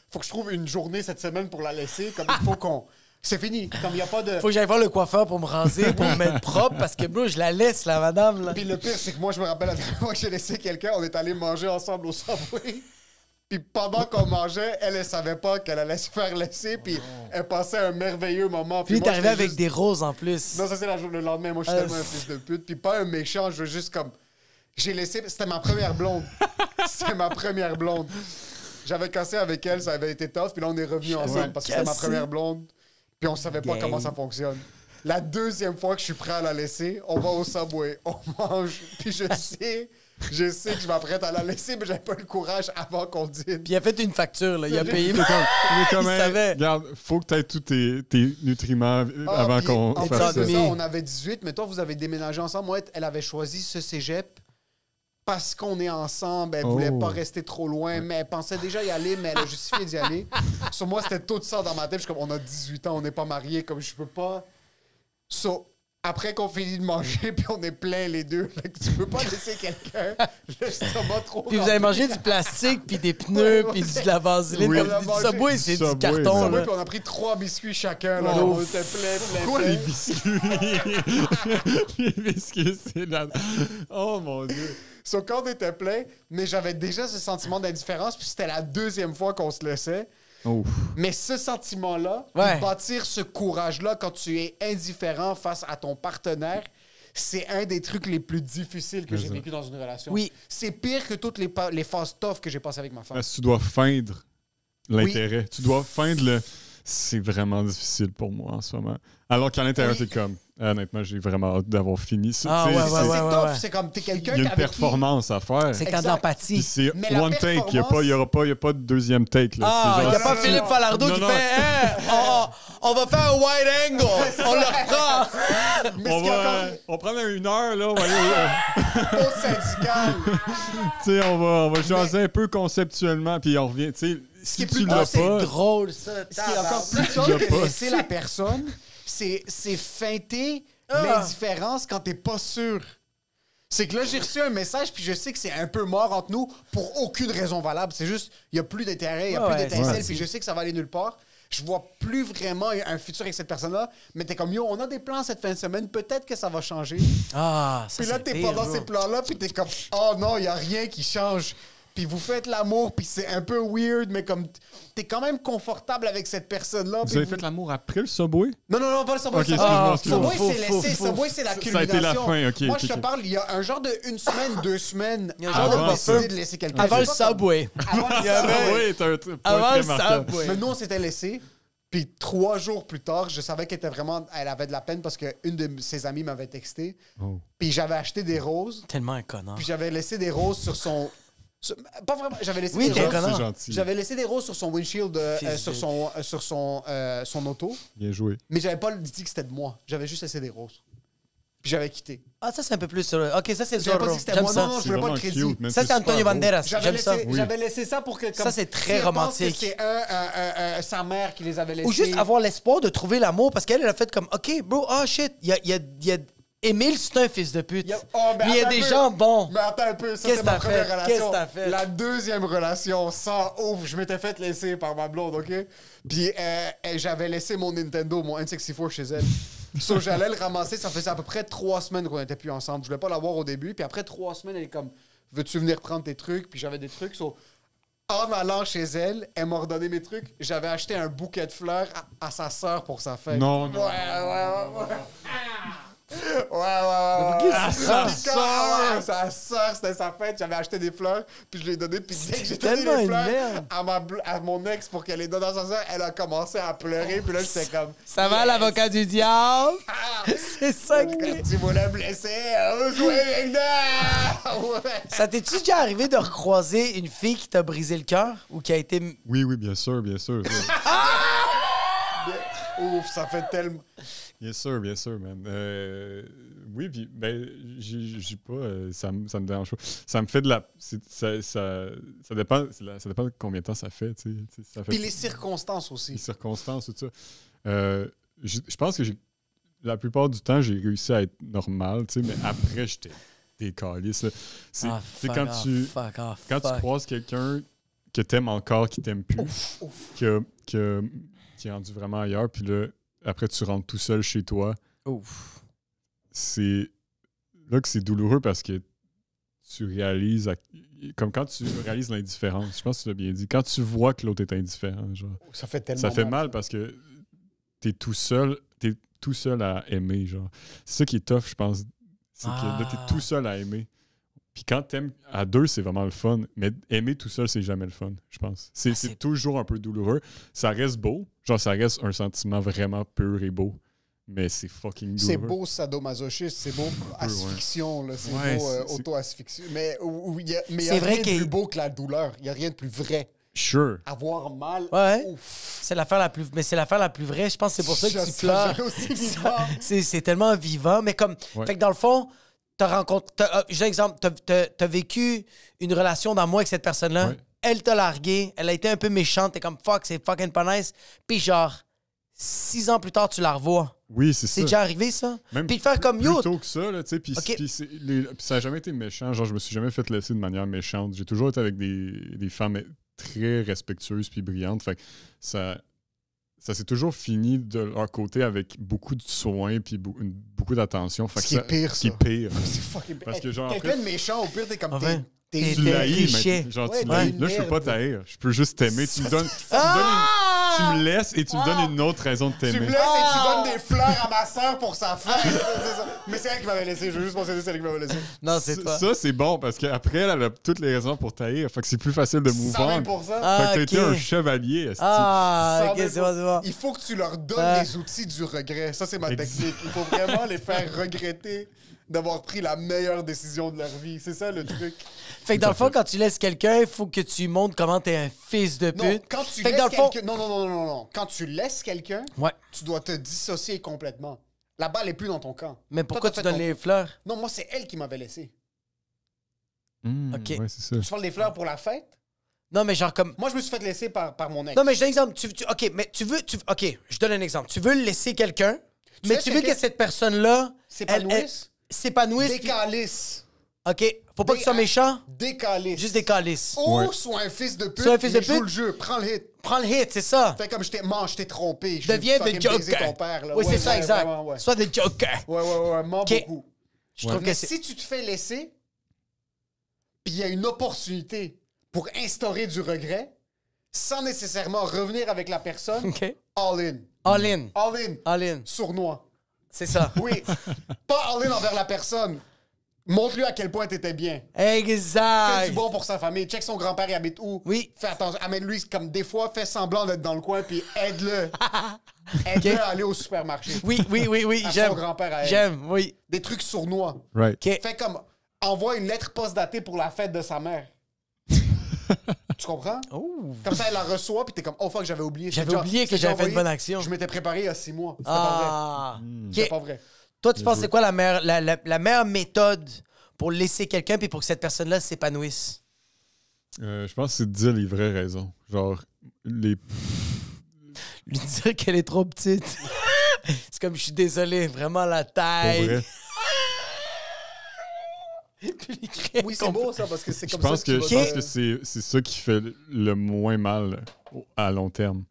C: faut que je trouve une journée cette semaine pour la laisser. Comme il faut qu'on... C'est fini. Comme il n'y a pas de...
B: Faut que j'aille voir le coiffeur pour me raser, pour me mettre propre, parce que, bro, je la laisse, la madame. Là.
C: Puis le pire, c'est que moi, je me rappelle la dernière fois que j'ai laissé quelqu'un, on est allé manger ensemble au Subway. Puis pendant qu'on mangeait, elle savait pas qu'elle allait se faire laisser, puis elle passait un merveilleux moment.
B: Puis t'es arrivé avec des roses en plus.
C: Non, ça c'est le lendemain. Moi, je suis tellement un fils de pute. Puis pas un méchant, je veux juste comme... J'ai laissé... C'était ma première blonde. J'avais cassé avec elle, ça avait été tough, puis là, on est revenus ensemble parce que c'était ma première blonde. Puis on savait pas comment ça fonctionne. La deuxième fois que je suis prêt à la laisser, on va au Subway, on mange, puis je sais que je m'apprête à la laisser, mais j'avais pas le courage avant qu'on dîne.
B: Puis il a fait une facture, là. Il a payé.
D: Il
B: savait.
D: Regarde, faut que tu aies tous tes nutriments avant qu'on fasse ça.
C: On avait 18, mais toi, vous avez déménagé ensemble. Moi, elle avait choisi ce cégep parce qu'on est ensemble. Elle voulait pas rester trop loin, mais elle pensait déjà y aller, mais elle a justifié d'y aller. Sur moi, c'était tout ça dans ma tête. Je suis comme, on a 18 ans, on n'est pas mariés, comme je peux pas... Après qu'on finit de manger, puis on est plein les deux, là, que tu peux pas laisser quelqu'un l'estomac trop...
B: Puis vous avez mangé du plastique, puis des pneus, puis de la vaseline.
D: Oui.
B: Du Subway, c'est du carton.
C: Subway,
B: Là.
C: Puis on a pris 3 biscuits chacun. Là, on était plein.
D: Quoi, les biscuits? Les biscuits, c'est là... Oh, mon Dieu.
C: Quand on était plein, mais j'avais déjà ce sentiment d'indifférence, puis c'était la deuxième fois qu'on se laissait. Mais ce sentiment-là, bâtir ce courage-là quand tu es indifférent face à ton partenaire, c'est un des trucs les plus difficiles que j'ai vécu dans une relation.
B: Oui.
C: C'est pire que toutes les phases tough que j'ai passées avec ma femme.
D: Parce que tu dois feindre l'intérêt. Tu dois feindre le... C'est vraiment difficile pour moi en ce moment. Alors qu'à l'intérieur, t'es comme... Honnêtement, j'ai vraiment hâte d'avoir fini ça.
C: C'est tough. C'est comme t'es quelqu'un qui...
D: Il y a une performance à faire.
B: C'est quand de l'empathie.
D: C'est one take. Il n'y a pas de deuxième take. Là.
B: Il n'y a pas Philippe Falardeau qui fait on va faire un wide angle. On le reprend.
D: On prend 1 heure. Là,
C: au syndical.
D: On va jaser un peu conceptuellement. Puis on revient.
C: Ce qui est plus drôle,
B: c'est drôle, ça.
C: Ce qui est encore plus drôle que laisser la personne, c'est feinter l'indifférence quand t'es pas sûr. C'est que là, j'ai reçu un message, puis je sais que c'est un peu mort entre nous pour aucune raison valable. C'est juste, il n'y a plus d'intérêt, il n'y a plus d'étincelle, puis je sais que ça va aller nulle part. Je vois plus vraiment un futur avec cette personne-là, mais t'es comme, on a des plans cette fin de semaine, peut-être que ça va changer. Puis là, t'es pas dans ces plans-là, puis t'es comme, oh non, il n'y a rien qui change. Puis vous faites l'amour, puis c'est un peu weird, mais comme t'es quand même confortable avec cette personne-là.
D: Vous avez fait l'amour après le Subway?
C: Non, pas le Subway.
D: Okay,
C: Subway, c'est laissé. Subway, c'est la culmination.
D: Ça a été la fin, OK.
C: Moi, je te parle, il y a un genre de 1 semaine, 2 semaines
B: avant
C: de décider de laisser quelqu'un.
B: Avant le Subway.
D: Avant le Subway.
C: Mais nous, on s'était laissé. Puis 3 jours plus tard, je savais qu'elle avait de la peine parce qu'une de ses amies m'avait texté. Puis j'avais acheté des roses.
B: Tellement un connard.
C: Puis j'avais laissé des roses sur son... Pas vraiment. J'avais laissé
B: des
C: roses.
D: Gentil.
C: J'avais laissé des roses sur son windshield, sur son auto.
D: Bien joué.
C: Mais j'avais pas dit que c'était de moi. J'avais juste laissé des roses. Puis j'avais quitté.
B: Ça c'est un peu plus... OK, ça c'est
C: J'avais pas
B: Zorro.
C: dit que c'était moi. Non, je voulais pas le crédit.
B: Ça c'est Antonio Banderas. J'aime ça.
C: J'avais laissé ça pour que...
B: Ça c'est très romantique.
C: C'est sa mère qui les avait laissés.
B: Ou juste avoir l'espoir de trouver l'amour parce qu'elle a fait comme OK, bro, shit, il y a Émile, c'est un fils de pute.
C: Oh, mais
B: mais il y a
C: attends
B: des
C: un peu.
B: gens bons.
C: Mais attends un peu, ça
B: Qu'est-ce
C: c'est
B: que
C: ma
B: t'as
C: première
B: fait?
C: relation.
B: Qu'est-ce que t'as fait?
C: La deuxième relation, sans ouf, je m'étais fait laisser par ma blonde, OK? Puis j'avais laissé mon Nintendo, mon N64 chez elle. So, j'allais le ramasser, ça faisait à peu près 3 semaines qu'on n'était plus ensemble. Je voulais pas l'avoir au début, puis après 3 semaines, elle est comme, veux-tu venir prendre tes trucs? Puis j'avais des trucs, so, en allant chez elle, elle m'a redonné mes trucs. J'avais acheté un bouquet de fleurs à sa sœur pour sa fête.
D: Non, non.
C: Ouais.
B: À sa
C: sœur! Sa sœur, c'était sa fête. J'avais acheté des fleurs, puis je l'ai donné. Puis dès que j'ai donné
B: tellement
C: les
B: une
C: fleurs
B: merde.
C: à mon ex pour qu'elle les donne à sa sœur, elle a commencé à pleurer. Puis là, j'étais comme...
B: Ça va, l'avocat du diable? C'est ça qui...
C: Tu voulais me blesser? Jouer avec moi! Ouais.
B: Ça t'es-tu déjà arrivé de recroiser une fille qui t'a brisé le cœur? Ou qui a été...
D: Oui, bien sûr, bien sûr.
C: Ouf, ça fait tellement...
D: Bien sûr, man. Oui, puis, ben, j'ai pas... ça me dérange pas. Ça me fait de la... Ça dépend de combien de temps ça fait, tu sais. Ça fait
C: Puis les circonstances aussi.
D: les circonstances, tout ça. Je pense que la plupart du temps, j'ai réussi à être normal, tu sais, mais après, j'étais des calices, là. C'est c'est quand tu croises quelqu'un que t'aimes encore, qui t'aime plus, qui est rendu vraiment ailleurs, puis là, après, tu rentres tout seul chez toi.
B: Ouf.
D: C'est là que c'est douloureux parce que tu réalises, comme quand tu réalises l'indifférence, je pense que tu l'as bien dit, quand tu vois que l'autre est indifférent, genre,
C: Ça fait tellement
D: ça fait mal parce que t'es tout seul à aimer, genre. C'est ça qui est tough, je pense, c'est que là, t'es tout seul à aimer. Puis quand t'aimes à deux, c'est vraiment le fun, mais aimer tout seul, c'est jamais le fun, je pense. C'est toujours un peu douloureux. Ça reste beau, genre ça reste un sentiment vraiment pur et beau. Mais c'est fucking douloureux.
C: C'est beau sadomasochiste, c'est beau asphyxion, là, c'est beau auto-asphyxion. Mais il y a rien de plus beau que la douleur. Il n'y a rien de plus vrai.
D: Sure.
C: Avoir mal,
B: Ouais.
C: ouf.
B: C'est l'affaire la plus... Mais c'est l'affaire la plus vraie. Je pense que c'est pour ça que tu pleures.
C: Aussi vivant.
B: C'est tellement vivant. Mais comme...
D: Ouais.
B: Fait que dans le fond, j'ai un exemple. T'as vécu une relation d'amour avec cette personne-là.
D: Ouais.
B: Elle t'a largué. Elle a été un peu méchante. T'es comme, fuck, c'est fucking pas nice. Puis genre, 6 ans plus tard, tu la revois.
D: Oui, c'est ça.
B: C'est déjà arrivé, ça?
D: Même
B: Puis de faire comme, yo...
D: plus tôt que ça, là, tu sais, puis
B: Ok.
D: puis ça n'a jamais été méchant. Genre, je me suis jamais fait laisser de manière méchante. J'ai toujours été avec des femmes très respectueuses puis brillantes. Fait que ça s'est toujours fini de leur côté avec beaucoup de soins puis beaucoup d'attention. Fait
C: Ce
D: que
C: qui est pire,
D: Ce qui est
C: ça.
D: pire.
C: C'est fucking
D: Parce que genre,
C: quelqu'un
D: après-
C: de méchant, au pire, t'es comme...
B: Enfin.
C: T'es
D: Tu l'haïs,
B: cliché.
D: mais genre,
C: Ouais,
D: tu l'haïs.
C: ouais,
D: Là, je peux pas
C: merde.
D: t'haïr. Je peux juste t'aimer. Tu me donnes tu me laisses et tu me donnes une autre raison de
C: Tu me
D: t'aimer.
C: laisses et tu donnes des fleurs à ma soeur pour sa fête. C'est ça. Mais c'est elle qui m'avait laissé. Je veux juste mentionner c'est elle qui m'avait laissé.
B: Non, c'est toi.
D: Ça, c'est bon parce qu'après, elle a toutes les raisons pour t'haïr. Fait que c'est plus facile de move on.
C: 100 000
D: Fait
B: Ah,
D: que t'as été
B: ok.
D: un chevalier, esti.
B: Ah, ok,
C: 100 000
B: c'est bon, c'est bon.
C: Il faut que tu leur donnes
B: Ah.
C: les outils du regret. Ça, c'est ma technique. Il faut vraiment les faire regretter d'avoir pris la meilleure décision de leur vie. C'est ça, le truc.
B: Fait que dans le fond, quand tu laisses quelqu'un, il faut que tu montres comment t'es un fils de pute.
C: Non, quand tu
B: Fait que dans
C: laisses
B: le fond-
C: quelqu'un... Non. Quand tu laisses quelqu'un,
B: Ouais.
C: tu dois te dissocier complètement. La balle est plus dans ton camp.
B: Mais pourquoi
C: Toi,
B: tu
C: t'as
B: donnes
C: fait
B: les fleurs?
C: Non, moi, c'est elle qui m'avait laissé.
B: Ok.
D: Ouais, c'est ça.
C: Tu parles des fleurs pour la fête?
B: Non, mais genre comme...
C: Moi, je me suis fait laisser par mon ex.
B: Non, mais je donne un exemple. OK, mais OK, je donne un exemple. Tu veux laisser quelqu'un, mais
C: laisses
B: tu veux
C: quelqu'un-
B: que cette personne-là...
C: S'épanouisse?
B: S'épanouisse.
C: Des
B: puis-
C: calices.
B: OK. Faut pas que tu sois méchant.
C: Des calices.
B: Juste des calices.
C: Ou
D: Ouais.
C: sois un fils de pute.
B: Sois un fils de
C: mais joue
B: pute.
C: le jeu. Prends le hit.
B: Prends le hit, c'est ça.
C: Fais comme je t'ai trompé. Je
B: Deviens
C: fucking
B: the Joker.
C: baisé ton père. Là.
B: Oui, c'est
C: Ouais,
B: ça,
C: ouais,
B: exact.
C: vraiment, ouais.
B: Sois the Joker.
C: Ouais. Mens
B: Ok.
C: beaucoup.
B: Je trouve
C: Mais
B: que c'est...
C: si tu te fais laisser, puis il y a une opportunité pour instaurer du regret, sans nécessairement revenir avec la personne,
B: OK.
C: all in.
B: All in.
C: All in.
B: All in.
C: Sournois.
B: C'est ça.
C: Oui. Pas all in envers la personne. Montre-lui à quel point t'étais bien. Fais
B: Exact.
C: du bon pour sa famille. Check son grand-père, il habite où.
B: Oui.
C: Fais attention. Amène-lui comme des fois, fais semblant d'être dans le coin, puis aide-le. Aide-le
B: Ok.
C: à aller au supermarché.
B: Oui, à
C: son grand-père à elle.
B: J'aime, oui.
C: Des trucs sournois.
D: Right.
B: OK.
C: Fais comme, envoie une lettre postdatée pour la fête de sa mère. Tu comprends?
B: Oh.
C: Comme ça, elle la reçoit, puis t'es comme, oh fuck, j'avais oublié.
B: J'avais
C: C'est
B: oublié que
C: c'est
B: j'avais fait une
C: envoyé.
B: bonne action.
C: Je m'étais préparé il y a 6 mois. C'était
B: Ah.
C: pas
B: OK.
C: vrai.
B: Toi, tu penses c'est quoi la meilleure méthode pour laisser quelqu'un puis pour que cette personne-là s'épanouisse?
D: Je pense que c'est de dire les vraies raisons. Genre,
B: Lui dire qu'elle est trop petite. C'est comme, je suis désolé, vraiment la
D: pour
B: taille.
D: vrai.
C: Oui, c'est beau ça, parce que c'est
D: Je
C: comme
D: pense
C: ça
D: que,
C: tu
D: je
C: vas
D: pense que c'est ça qui fait le moins mal à long terme.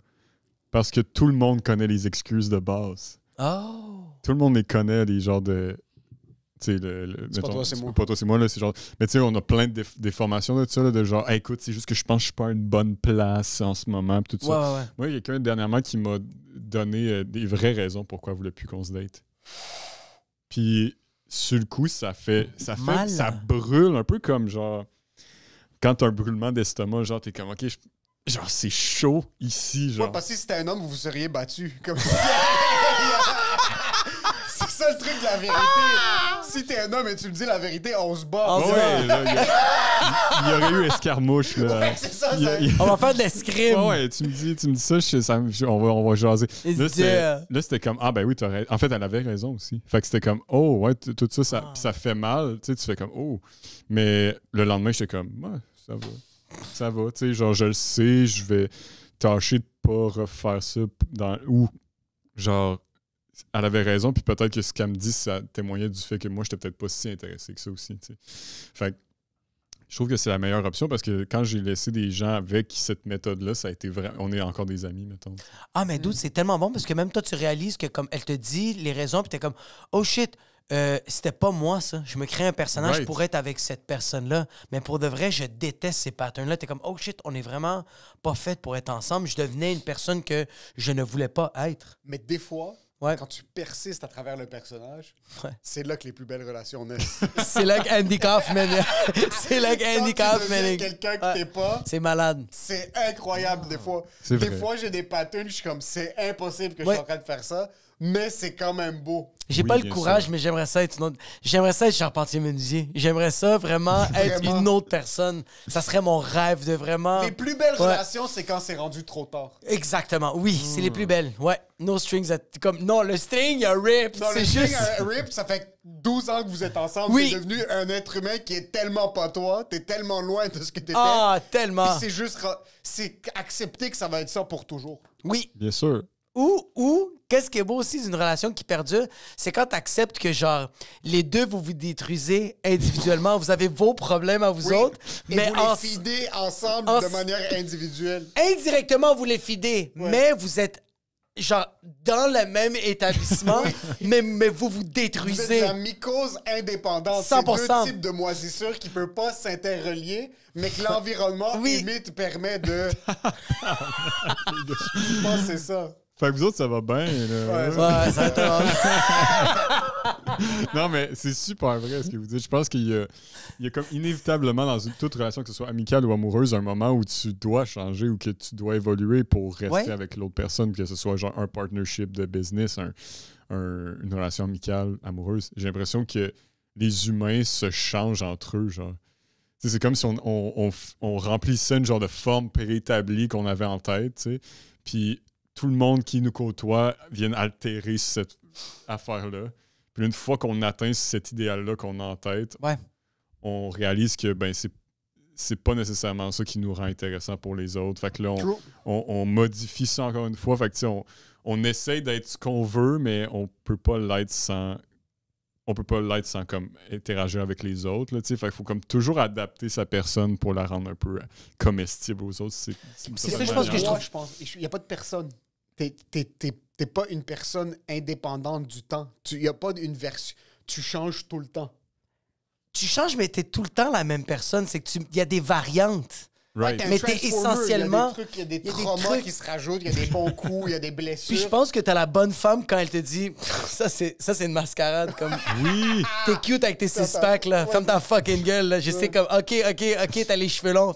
D: Parce que tout le monde connaît les excuses de base.
B: Oh!
D: Tout le monde les connaît, les genres de... Tu sais,
C: C'est pas toi, c'est moi.
D: Pas toi, c'est moi, là, c'est genre... Mais tu sais, on a plein de déformations de ça, là, de genre, hey, écoute, c'est juste que je pense que je suis pas à une bonne place en ce moment, pis tout ça.
B: Ouais.
D: Moi, il y a quelqu'un dernièrement qui m'a donné des vraies raisons pourquoi il voulait plus qu'on se date. Puis, sur le coup, ça brûle un peu comme genre... Quand t'as un brûlement d'estomac, genre, t'es comme, OK, genre, c'est chaud ici, genre.
C: Ouais, parce que si c'était un homme, vous vous seriez battu. Comme... c'est ça le truc de la vérité. Si t'es un homme et tu me dis la vérité, on se bat.
D: Ouais, là, il y aurait eu escarmouche, là.
C: Ouais, c'est ça.
B: On va faire de l'escrime.
D: Ouais, tu me dis ça, on va jaser. Là, c'était comme, ah ben oui, t'as raison. En fait, elle avait raison aussi. Fait que c'était comme, oh, ouais, tout ça, puis ça fait mal. Tu sais, tu fais comme, oh. Mais le lendemain, j'étais comme, ouais, ça va. Ça va, tu sais, genre, je le sais, je vais tâcher de pas refaire ça ou, genre, elle avait raison, puis peut-être que ce qu'elle me dit, ça témoignait du fait que moi, j'étais peut-être pas si intéressé que ça aussi, tu sais. Fait que je trouve que c'est la meilleure option parce que quand j'ai laissé des gens avec cette méthode-là, ça a été vrai. On est encore des amis, mettons.
B: Ah, mais dude, c'est tellement bon parce que même toi, tu réalises que comme elle te dit les raisons, puis t'es comme, oh shit, c'était pas moi, ça. Je me crée un personnage pour être avec cette personne-là. Mais pour de vrai, je déteste ces patterns-là. T'es comme, oh shit, on est vraiment pas fait pour être ensemble. Je devenais une personne que je ne voulais pas être.
C: Mais des fois,
B: Ouais.
C: quand tu persistes à travers le personnage,
B: Ouais.
C: c'est là que les plus belles relations naissent.
B: C'est là qu'Andy Kaufman. C'est là qu'Andy
C: Quand tu
B: Kaufman.
C: deviens quelqu'un que t'es pas,
B: C'est malade.
C: c'est incroyable des fois.
D: C'est
C: Des
D: vrai.
C: fois, j'ai des patterns, je suis comme, c'est impossible que je
B: Ouais.
C: sois en train de faire ça, mais c'est quand même beau.
B: J'ai
D: Oui,
B: pas le
D: bien
B: courage,
D: sûr.
B: mais j'aimerais ça être une autre... J'aimerais ça être Charpentier-Menuisier. J'aimerais ça vraiment être
C: Vraiment.
B: une autre personne. Ça serait mon rêve de vraiment...
C: Les plus belles
B: Ouais.
C: relations, c'est quand c'est rendu trop tard.
B: Exactement. Oui, c'est les plus belles. Ouais. No strings... Comme... Non, le string, il a rip.
C: Non,
B: C'est
C: le
B: juste...
C: string, un rip, ça fait 12 ans que vous êtes ensemble.
B: Oui.
C: T'es devenu un être humain qui est tellement pas toi, t'es tellement loin de ce que t'étais.
B: Ah,
C: Puis
B: tellement.
C: c'est juste... C'est accepter que ça va être ça pour toujours.
B: Oui.
D: Bien sûr.
B: Ou qu'est-ce qui est beau aussi d'une relation qui perdure, c'est quand tu acceptes que, genre, les deux, vous vous détruisez individuellement, vous avez vos problèmes à vous
C: Oui.
B: autres,
C: Et
B: mais
C: vous les fidez ensemble de manière individuelle.
B: indirectement, vous les fidez, mais vous êtes, genre, dans le même établissement, mais vous
C: Vous êtes
B: détruisez.
C: la mycose indépendante.
B: 100%.
C: C'est deux types de moisissures qui ne peuvent pas s'interrelier, mais que l'environnement
B: Oui.
C: humide permet de... Je pense que c'est ça.
D: Fait que vous autres, ça va bien, là.
B: Ouais, ça va
D: Non, mais c'est super vrai ce que vous dites. Je pense qu'il y a comme inévitablement dans toute relation, que ce soit amicale ou amoureuse, un moment où tu dois changer ou que tu dois évoluer pour rester
B: Ouais.
D: avec l'autre personne, que ce soit genre un partnership de business, une relation amicale, amoureuse. J'ai l'impression que les humains se changent entre eux, genre. Tu sais, c'est comme si on remplissait une genre de forme préétablie qu'on avait en tête, tu sais. Puis tout le monde qui nous côtoie vient altérer cette affaire-là. Puis une fois qu'on atteint cet idéal-là qu'on a en tête,
B: Ouais.
D: on réalise que ben c'est pas nécessairement ça qui nous rend intéressant pour les autres. Fait que là,
C: True.
D: on modifie ça encore une fois. Fait que tu sais, on essaye d'être ce qu'on veut, mais on peut pas l'être sans comme interagir avec les autres. Là, tu sais. Fait qu'il faut comme toujours adapter sa personne pour la rendre un peu comestible aux autres. C'est
B: ça, je pense que je trouve-
C: Moi, je pense... Il n'y a pas de personne. T'es pas une personne indépendante du temps. Il n'y a pas une version... Tu changes tout le temps.
B: Tu changes, mais t'es tout le temps la même personne. C'est que il y a des variantes.
D: Right.
C: T'es un
B: Mais t'es
C: transformer,
B: essentiellement-
C: Il y a des
B: il y a des
C: traumas
B: trucs-
C: qui se rajoutent, il y a des bons coups, il y a des blessures.
B: Puis je pense que t'as la bonne femme quand elle te dit ça c'est une mascarade comme
D: Oui!
B: t'es cute avec tes six-packs là,
C: Ouais.
B: ferme ta fucking gueule là. Je sais comme ok t'as les cheveux longs,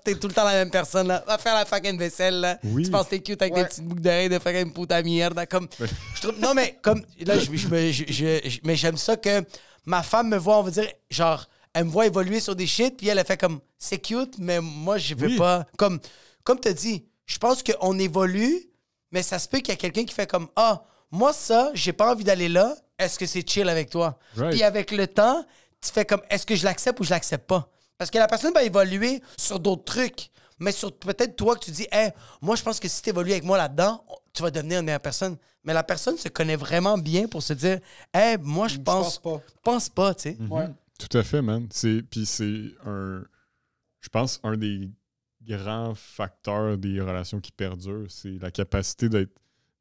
B: t'es tout le temps la même personne là, va faire la fucking vaisselle là.
D: Oui.
B: Tu penses que t'es cute avec
C: Ouais.
B: des petites boucles d'oreilles de fucking puta mierda comme je trouve non mais comme là mais j'aime ça que ma femme me voit, on va dire genre elle me voit évoluer sur des shit puis elle fait comme c'est cute mais moi je veux
D: Oui.
B: pas comme t'as dit, je pense qu'on évolue. Mais ça se peut qu'il y a quelqu'un qui fait comme ah, moi ça, j'ai pas envie d'aller là. Est-ce que c'est chill avec toi?
D: Right.
B: Puis avec le temps, tu fais comme est-ce que je l'accepte ou je l'accepte pas? Parce que la personne va évoluer sur d'autres trucs. Mais sur peut-être toi que tu dis hey, moi je pense que si tu évolues avec moi là-dedans, tu vas devenir une meilleure personne. Mais la personne se connaît vraiment bien pour se dire hey, moi je pense
C: pas.
B: pense pas, tu sais.
C: Ouais.
D: Tout à fait, man. Puis c'est je pense, un des grands facteurs des relations qui perdurent, c'est la capacité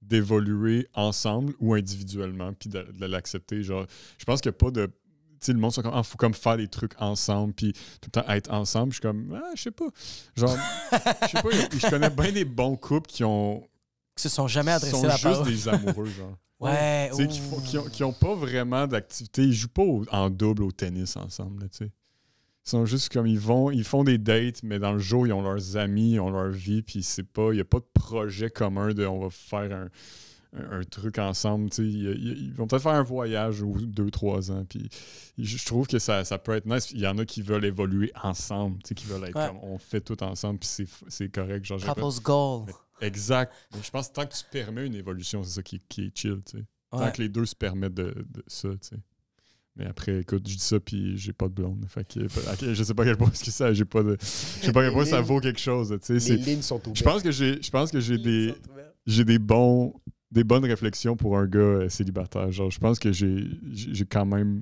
D: d'évoluer ensemble ou individuellement, puis de l'accepter. Genre, je pense qu'il n'y a pas de... Tu sais, le monde sont comme, faut comme faire des trucs ensemble, puis tout le temps être ensemble. Je suis comme, je sais pas. Genre, je sais pas, je connais bien des bons couples qui
B: se sont jamais adressés
D: sont
B: la
D: juste
B: parole.
D: des amoureux, genre.
B: Ouais.
D: Tu sais, qui ont pas vraiment d'activité. Ils jouent pas en double au tennis ensemble, là, tu sais. Ils sont juste comme, ils font des dates, mais dans le jour, ils ont leurs amis, ils ont leur vie, puis il n'y a pas de projet commun de on va faire un truc ensemble. Ils vont peut-être faire un voyage ou 2-3 ans, puis je trouve que ça peut être nice. Il y en a qui veulent évoluer ensemble, qui veulent être comme, on fait tout ensemble, puis c'est correct. Genre,
B: Couple's goal.
D: Exact. Mais je pense que tant que tu permets une évolution, c'est ça qui est chill, tu sais. Tant que les deux se permettent de ça, tu sais. Mais après, écoute, je dis ça puis j'ai pas de blonde. Fait que je sais pas à quel point ça, je sais pas à quel point ça vaut quelque chose. Tu sais,
C: Les lignes sont ouvertes.
D: Je pense que j'ai des bonnes réflexions pour un gars célibataire. Genre, je pense que j'ai quand même,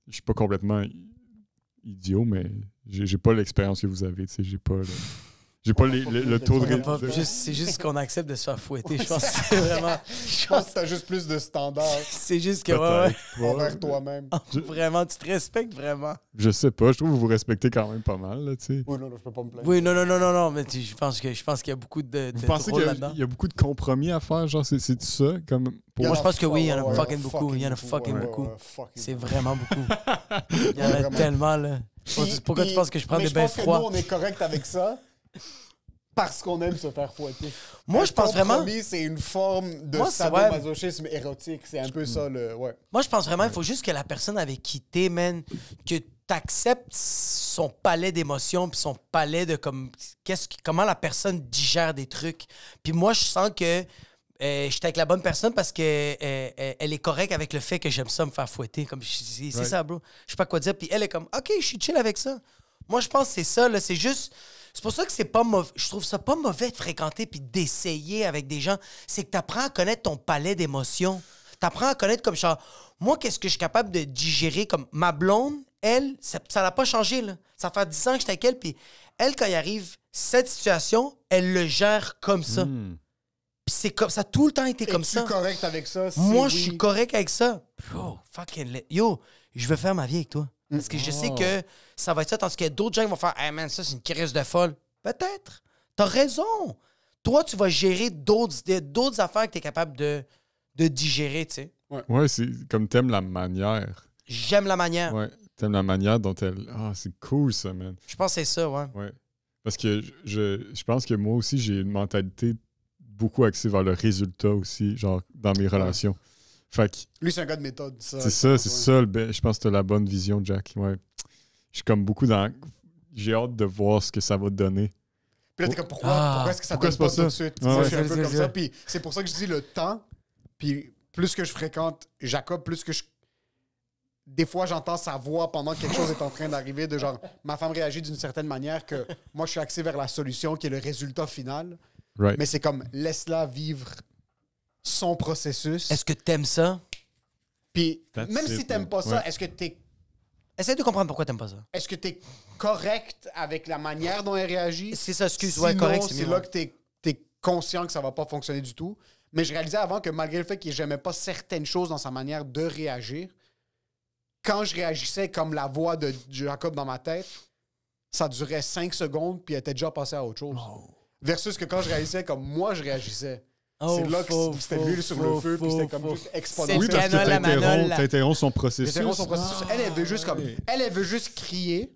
D: je suis pas complètement idiot, mais j'ai pas l'expérience que vous avez. Tu sais, j'ai pas le taux de...
B: C'est juste qu'on accepte de se faire fouetter. Je pense que c'est vraiment...
C: Je pense que t'as juste plus de standards
B: C'est juste que...
C: envers toi-même.
B: Vraiment, tu te respectes vraiment.
D: Je sais pas, je trouve que vous respectez quand même pas mal, là, tu sais.
C: Oui, non, je peux pas me plaindre.
B: Oui, non, mais je pense qu'il y a beaucoup de
D: Vous pensez
B: rôles
D: qu'il
B: là-dedans.
D: y a beaucoup de compromis à faire? Genre, c'est ça? Comme pour...
B: Moi, je pense que oui, il y en a
C: Ouais,
B: fucking beaucoup. Il y en a fucking beaucoup.
C: fucking
B: C'est vraiment beaucoup. Il y en a tellement, là. Pourquoi tu penses que je prends des bains froids?
C: Nous, on est correct avec ça parce qu'on aime se faire fouetter.
B: Moi, je pense vraiment...
C: compromis, c'est une forme de
B: Moi, c'est-
C: sadomasochisme érotique. C'est un peu ça, le... Ouais.
B: Moi, je pense vraiment qu'il faut juste que la personne avec qui t'es, man, que t'acceptes son palais d'émotions puis son palais de comme... comment la personne digère des trucs. Puis moi, je sens que j'étais avec la bonne personne parce que elle est correcte avec le fait que j'aime ça me faire fouetter. Comme c'est ça, bro. Je sais pas quoi dire. Puis elle est comme, OK, je suis chill avec ça. Moi, je pense que c'est ça, là. C'est juste... C'est pour ça que c'est pas mauvais. Je trouve ça pas mauvais de fréquenter puis d'essayer avec des gens. C'est que t'apprends à connaître ton palais d'émotions. T'apprends à connaître comme genre... Moi, qu'est-ce que je suis capable de digérer? Comme ma blonde, elle, ça l'a pas changé, là. Ça fait 10 ans que j'étais avec elle, puis elle, quand il arrive cette situation, elle le gère comme ça. Puis c'est comme ça a tout le temps été comme ça.
C: Es-tu correct avec ça?
B: Moi, je suis correct avec ça. Bro, yo, je veux faire ma vie avec toi. Parce que je sais que ça va être ça, tandis que d'autres gens ils vont faire « Hey man, ça, c'est une crise de folle. » Peut-être. T'as raison. Toi, tu vas gérer d'autres affaires que t'es capable de digérer, tu sais.
D: Ouais, c'est comme t'aimes la manière.
B: J'aime la manière.
D: Ouais, t'aimes la manière dont elle... Ah, c'est cool, ça, man.
B: Je pense que c'est ça, ouais.
D: Ouais. Parce que je pense que moi aussi, j'ai une mentalité beaucoup axée vers le résultat aussi, genre, dans mes relations. Fait que...
C: Lui, c'est un gars de méthode.
D: C'est ça. Je pense que t'as la bonne vision, Jack. Ouais. Je suis comme beaucoup dans... J'ai hâte de voir ce que ça va te donner.
C: Puis là, t'es comme, pourquoi est-ce que ça
D: Pourquoi
C: donne
D: c'est pas
C: pas tout de
D: ça?
C: suite?
D: Ouais.
C: Je suis un peu
B: C'est
C: comme
B: ça.
C: ça. Puis c'est pour ça que je dis le temps. Puis plus que je fréquente Jacob, plus que je... Des fois, j'entends sa voix pendant que quelque chose est en train d'arriver, de genre, ma femme réagit d'une certaine manière que moi, je suis axé vers la solution qui est le résultat final.
D: Right.
C: Mais c'est comme, laisse-la vivre son processus.
B: Est-ce que t'aimes ça?
C: Puis
D: That's
C: même
D: it,
C: si t'aimes pas ça,
D: ouais.
B: Essaye de comprendre pourquoi t'aimes pas ça.
C: est-ce que t'es correct avec la manière dont elle réagit?
B: C'est ça, excuse.
C: Sinon,
B: Ouais, correct, c'est
C: c'est
B: mieux.
C: là que t'es conscient que ça va pas fonctionner du tout. Mais je réalisais avant que malgré le fait que j'aimais pas certaines choses dans sa manière de réagir, quand je réagissais comme la voix de Jacob dans ma tête, ça durait 5 secondes puis elle était déjà passée à autre chose. Versus que quand je réagissais comme moi je réagissais, c'est là que c'était l'huile sur le feu puis c'était comme juste exponentiel.
D: Oui, parce que
B: Canola, Manola.
D: t'interromps son processus.
C: J'interromps son processus. Elle veut juste comme... Elle veut juste crier.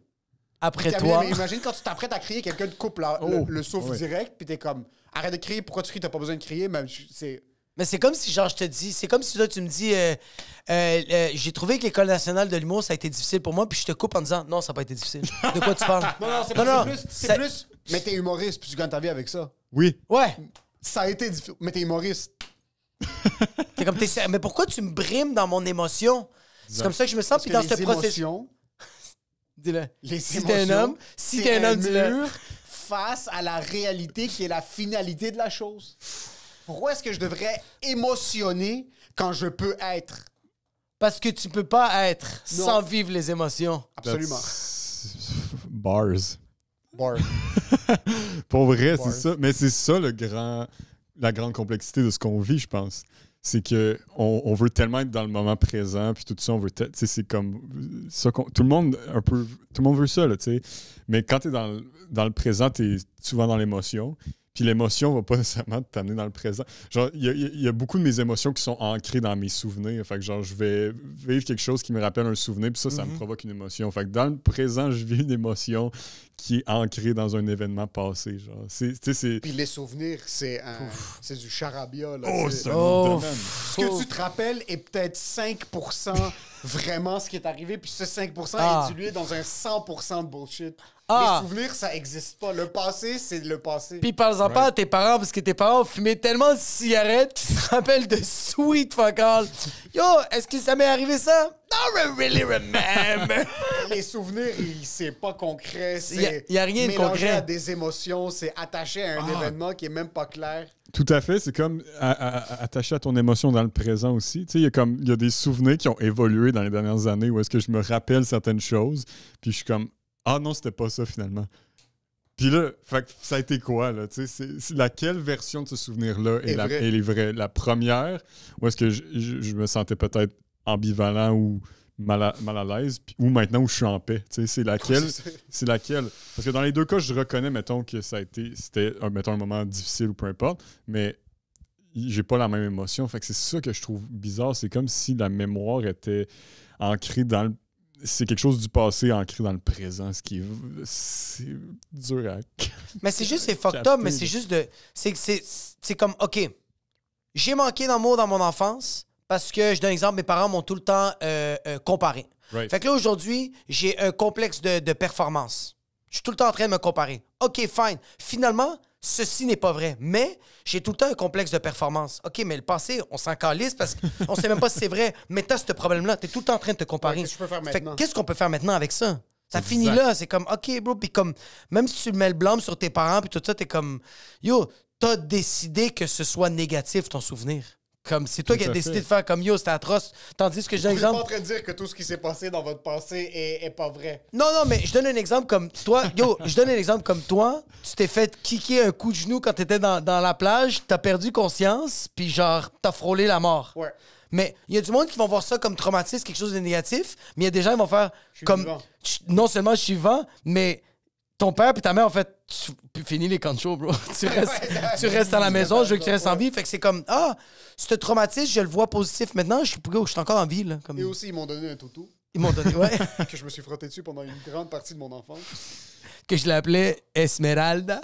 B: Après
C: Puis
B: toi.
C: mais imagine quand tu t'apprêtes à crier, quelqu'un te coupe le souffle direct, puis t'es comme, arrête de crier, pourquoi tu cries, t'as pas besoin de crier, mais c'est...
B: Mais c'est comme si, genre, je te dis, c'est comme si là, tu me dis, j'ai trouvé que l'École nationale de l'humour, ça a été difficile pour moi, puis je te coupe en disant, non, ça n'a pas été difficile. De quoi tu parles?
C: Non, c'est
B: ça-
C: plus... Mais t'es humoriste, puis tu gagnes ta vie avec ça.
D: Oui.
B: Ouais.
C: Ça a été difficile, mais t'es humoriste.
B: T'es comme, mais pourquoi tu me brimes dans mon émotion? C'est comme ça que je me sens, puis dans ce processus. Dis-le.
C: Les
B: Si t'es un homme, si t'es un homme, dis-le.
C: mur face à la réalité qui est la finalité de la chose. Pourquoi est-ce que je devrais émotionner quand je peux être?
B: Parce que tu peux pas être
C: Non.
B: sans vivre les émotions.
C: Absolument.
D: Bars.
C: Bar.
D: Pour vrai,
C: Bars.
D: c'est ça. Mais c'est ça la grande complexité de ce qu'on vit, je pense. C'est que on veut tellement être dans le moment présent, puis tout ça, on veut. Tu sais, c'est comme ça tout le monde veut ça, là, tu sais. Mais quand t'es dans le présent, t'es souvent dans l'émotion. Puis l'émotion va pas nécessairement t'amener dans le présent. Genre, il y a beaucoup de mes émotions qui sont ancrées dans mes souvenirs. Fait que genre, je vais vivre quelque chose qui me rappelle un souvenir, puis ça me provoque une émotion. Fait que dans le présent, je vis une émotion qui est ancrée dans un événement passé. Genre, c'est...
C: Puis les souvenirs, c'est du charabia. Là.
D: Oh,
C: C'est-
D: c'est un autre
B: Oh,
D: domaine.
C: Ce que tu te rappelles est peut-être 5% vraiment ce qui est arrivé, puis ce 5%
B: Ah.
C: est dilué dans un 100% de bullshit.
B: Ah.
C: Les souvenirs, ça existe pas. Le passé, c'est le passé.
B: Puis parle-en pas à tes parents, parce que tes parents fumaient tellement de cigarettes qu'ils se rappellent de sweet fuck all. Yo, est-ce que ça m'est arrivé ça? No, I really remember.
C: Les souvenirs, c'est pas concret.
B: Y a rien de
C: mélangé
B: concret.
C: à des émotions, c'est attaché à un événement qui est même pas clair.
D: Tout à fait, c'est comme attaché à ton émotion dans le présent aussi. Tu sais, il y a des souvenirs qui ont évolué dans les dernières années où est-ce que je me rappelle certaines choses, puis je suis comme ah non, c'était pas ça finalement. Puis là, fait que ça a été quoi, là? Tu sais, c'est laquelle version de ce souvenir-là est est vraie? La première, ou est-ce que je me sentais peut-être ambivalent ou mal à l'aise, ou maintenant où je suis en paix? Tu sais, c'est laquelle? C'est laquelle? Parce que dans les deux cas, je reconnais, mettons, que c'était mettons, un moment difficile ou peu importe, mais j'ai pas la même émotion. Fait que c'est ça que je trouve bizarre. C'est comme si la mémoire était ancrée dans le... C'est quelque chose du passé ancré dans le présent, ce qui est... C'est dur à...
B: Mais c'est juste, c'est fucked up, mais c'est juste de... C'est comme, OK, j'ai manqué d'amour dans mon enfance parce que, je donne un exemple, mes parents m'ont tout le temps comparé.
D: Right.
B: Fait que là, aujourd'hui, j'ai un complexe de performance. Je suis tout le temps en train de me comparer. OK, fine. Finalement, ceci n'est pas vrai. Mais j'ai tout le temps un complexe de performance. OK, mais le passé, on s'en calisse parce qu'on sait même pas si c'est vrai. Mais t'as ce problème-là. T'es tout le temps en train de te comparer.
C: Ouais, qu'est-ce que je peux faire
B: Fait que
C: maintenant?
B: qu'est-ce qu'on peut faire maintenant avec ça? Ça
D: Exact.
B: finit là. C'est comme, OK, bro. Puis comme, même si tu mets le blâme sur tes parents puis tout ça, t'es comme, yo, t'as décidé que ce soit négatif, ton souvenir. Comme, c'est toi
D: Tout
B: qui as
D: à
B: décidé
D: fait.
B: de faire comme, yo, c'était atroce. Tandis que je donne un
C: Vous n'êtes pas
B: exemple.
C: en train de dire que tout ce qui s'est passé dans votre passé est pas vrai.
B: Non, mais je donne un exemple comme toi. Yo, je donne un exemple comme toi. Tu t'es fait kicker un coup de genou quand t'étais dans la plage, t'as perdu conscience, puis genre, t'as frôlé la mort.
C: Ouais.
B: Mais il y a du monde qui vont voir ça comme traumatisme, quelque chose de négatif, mais il y a des gens qui vont faire
C: suis
B: comme...
C: vivant.
B: Non seulement je suis vivant, mais ton père puis ta mère, en fait, finis les camps de show, bro. tu restes à la maison, je veux que tu restes en vie. Fait que c'est comme, ce traumatisme, je le vois positif maintenant, je suis encore en vie, là. Comme...
C: Et aussi, ils m'ont donné un toutou
B: Ils m'ont donné, ouais,
C: que je me suis frotté dessus pendant une grande partie de mon enfance.
B: que je l'appelais Esmeralda.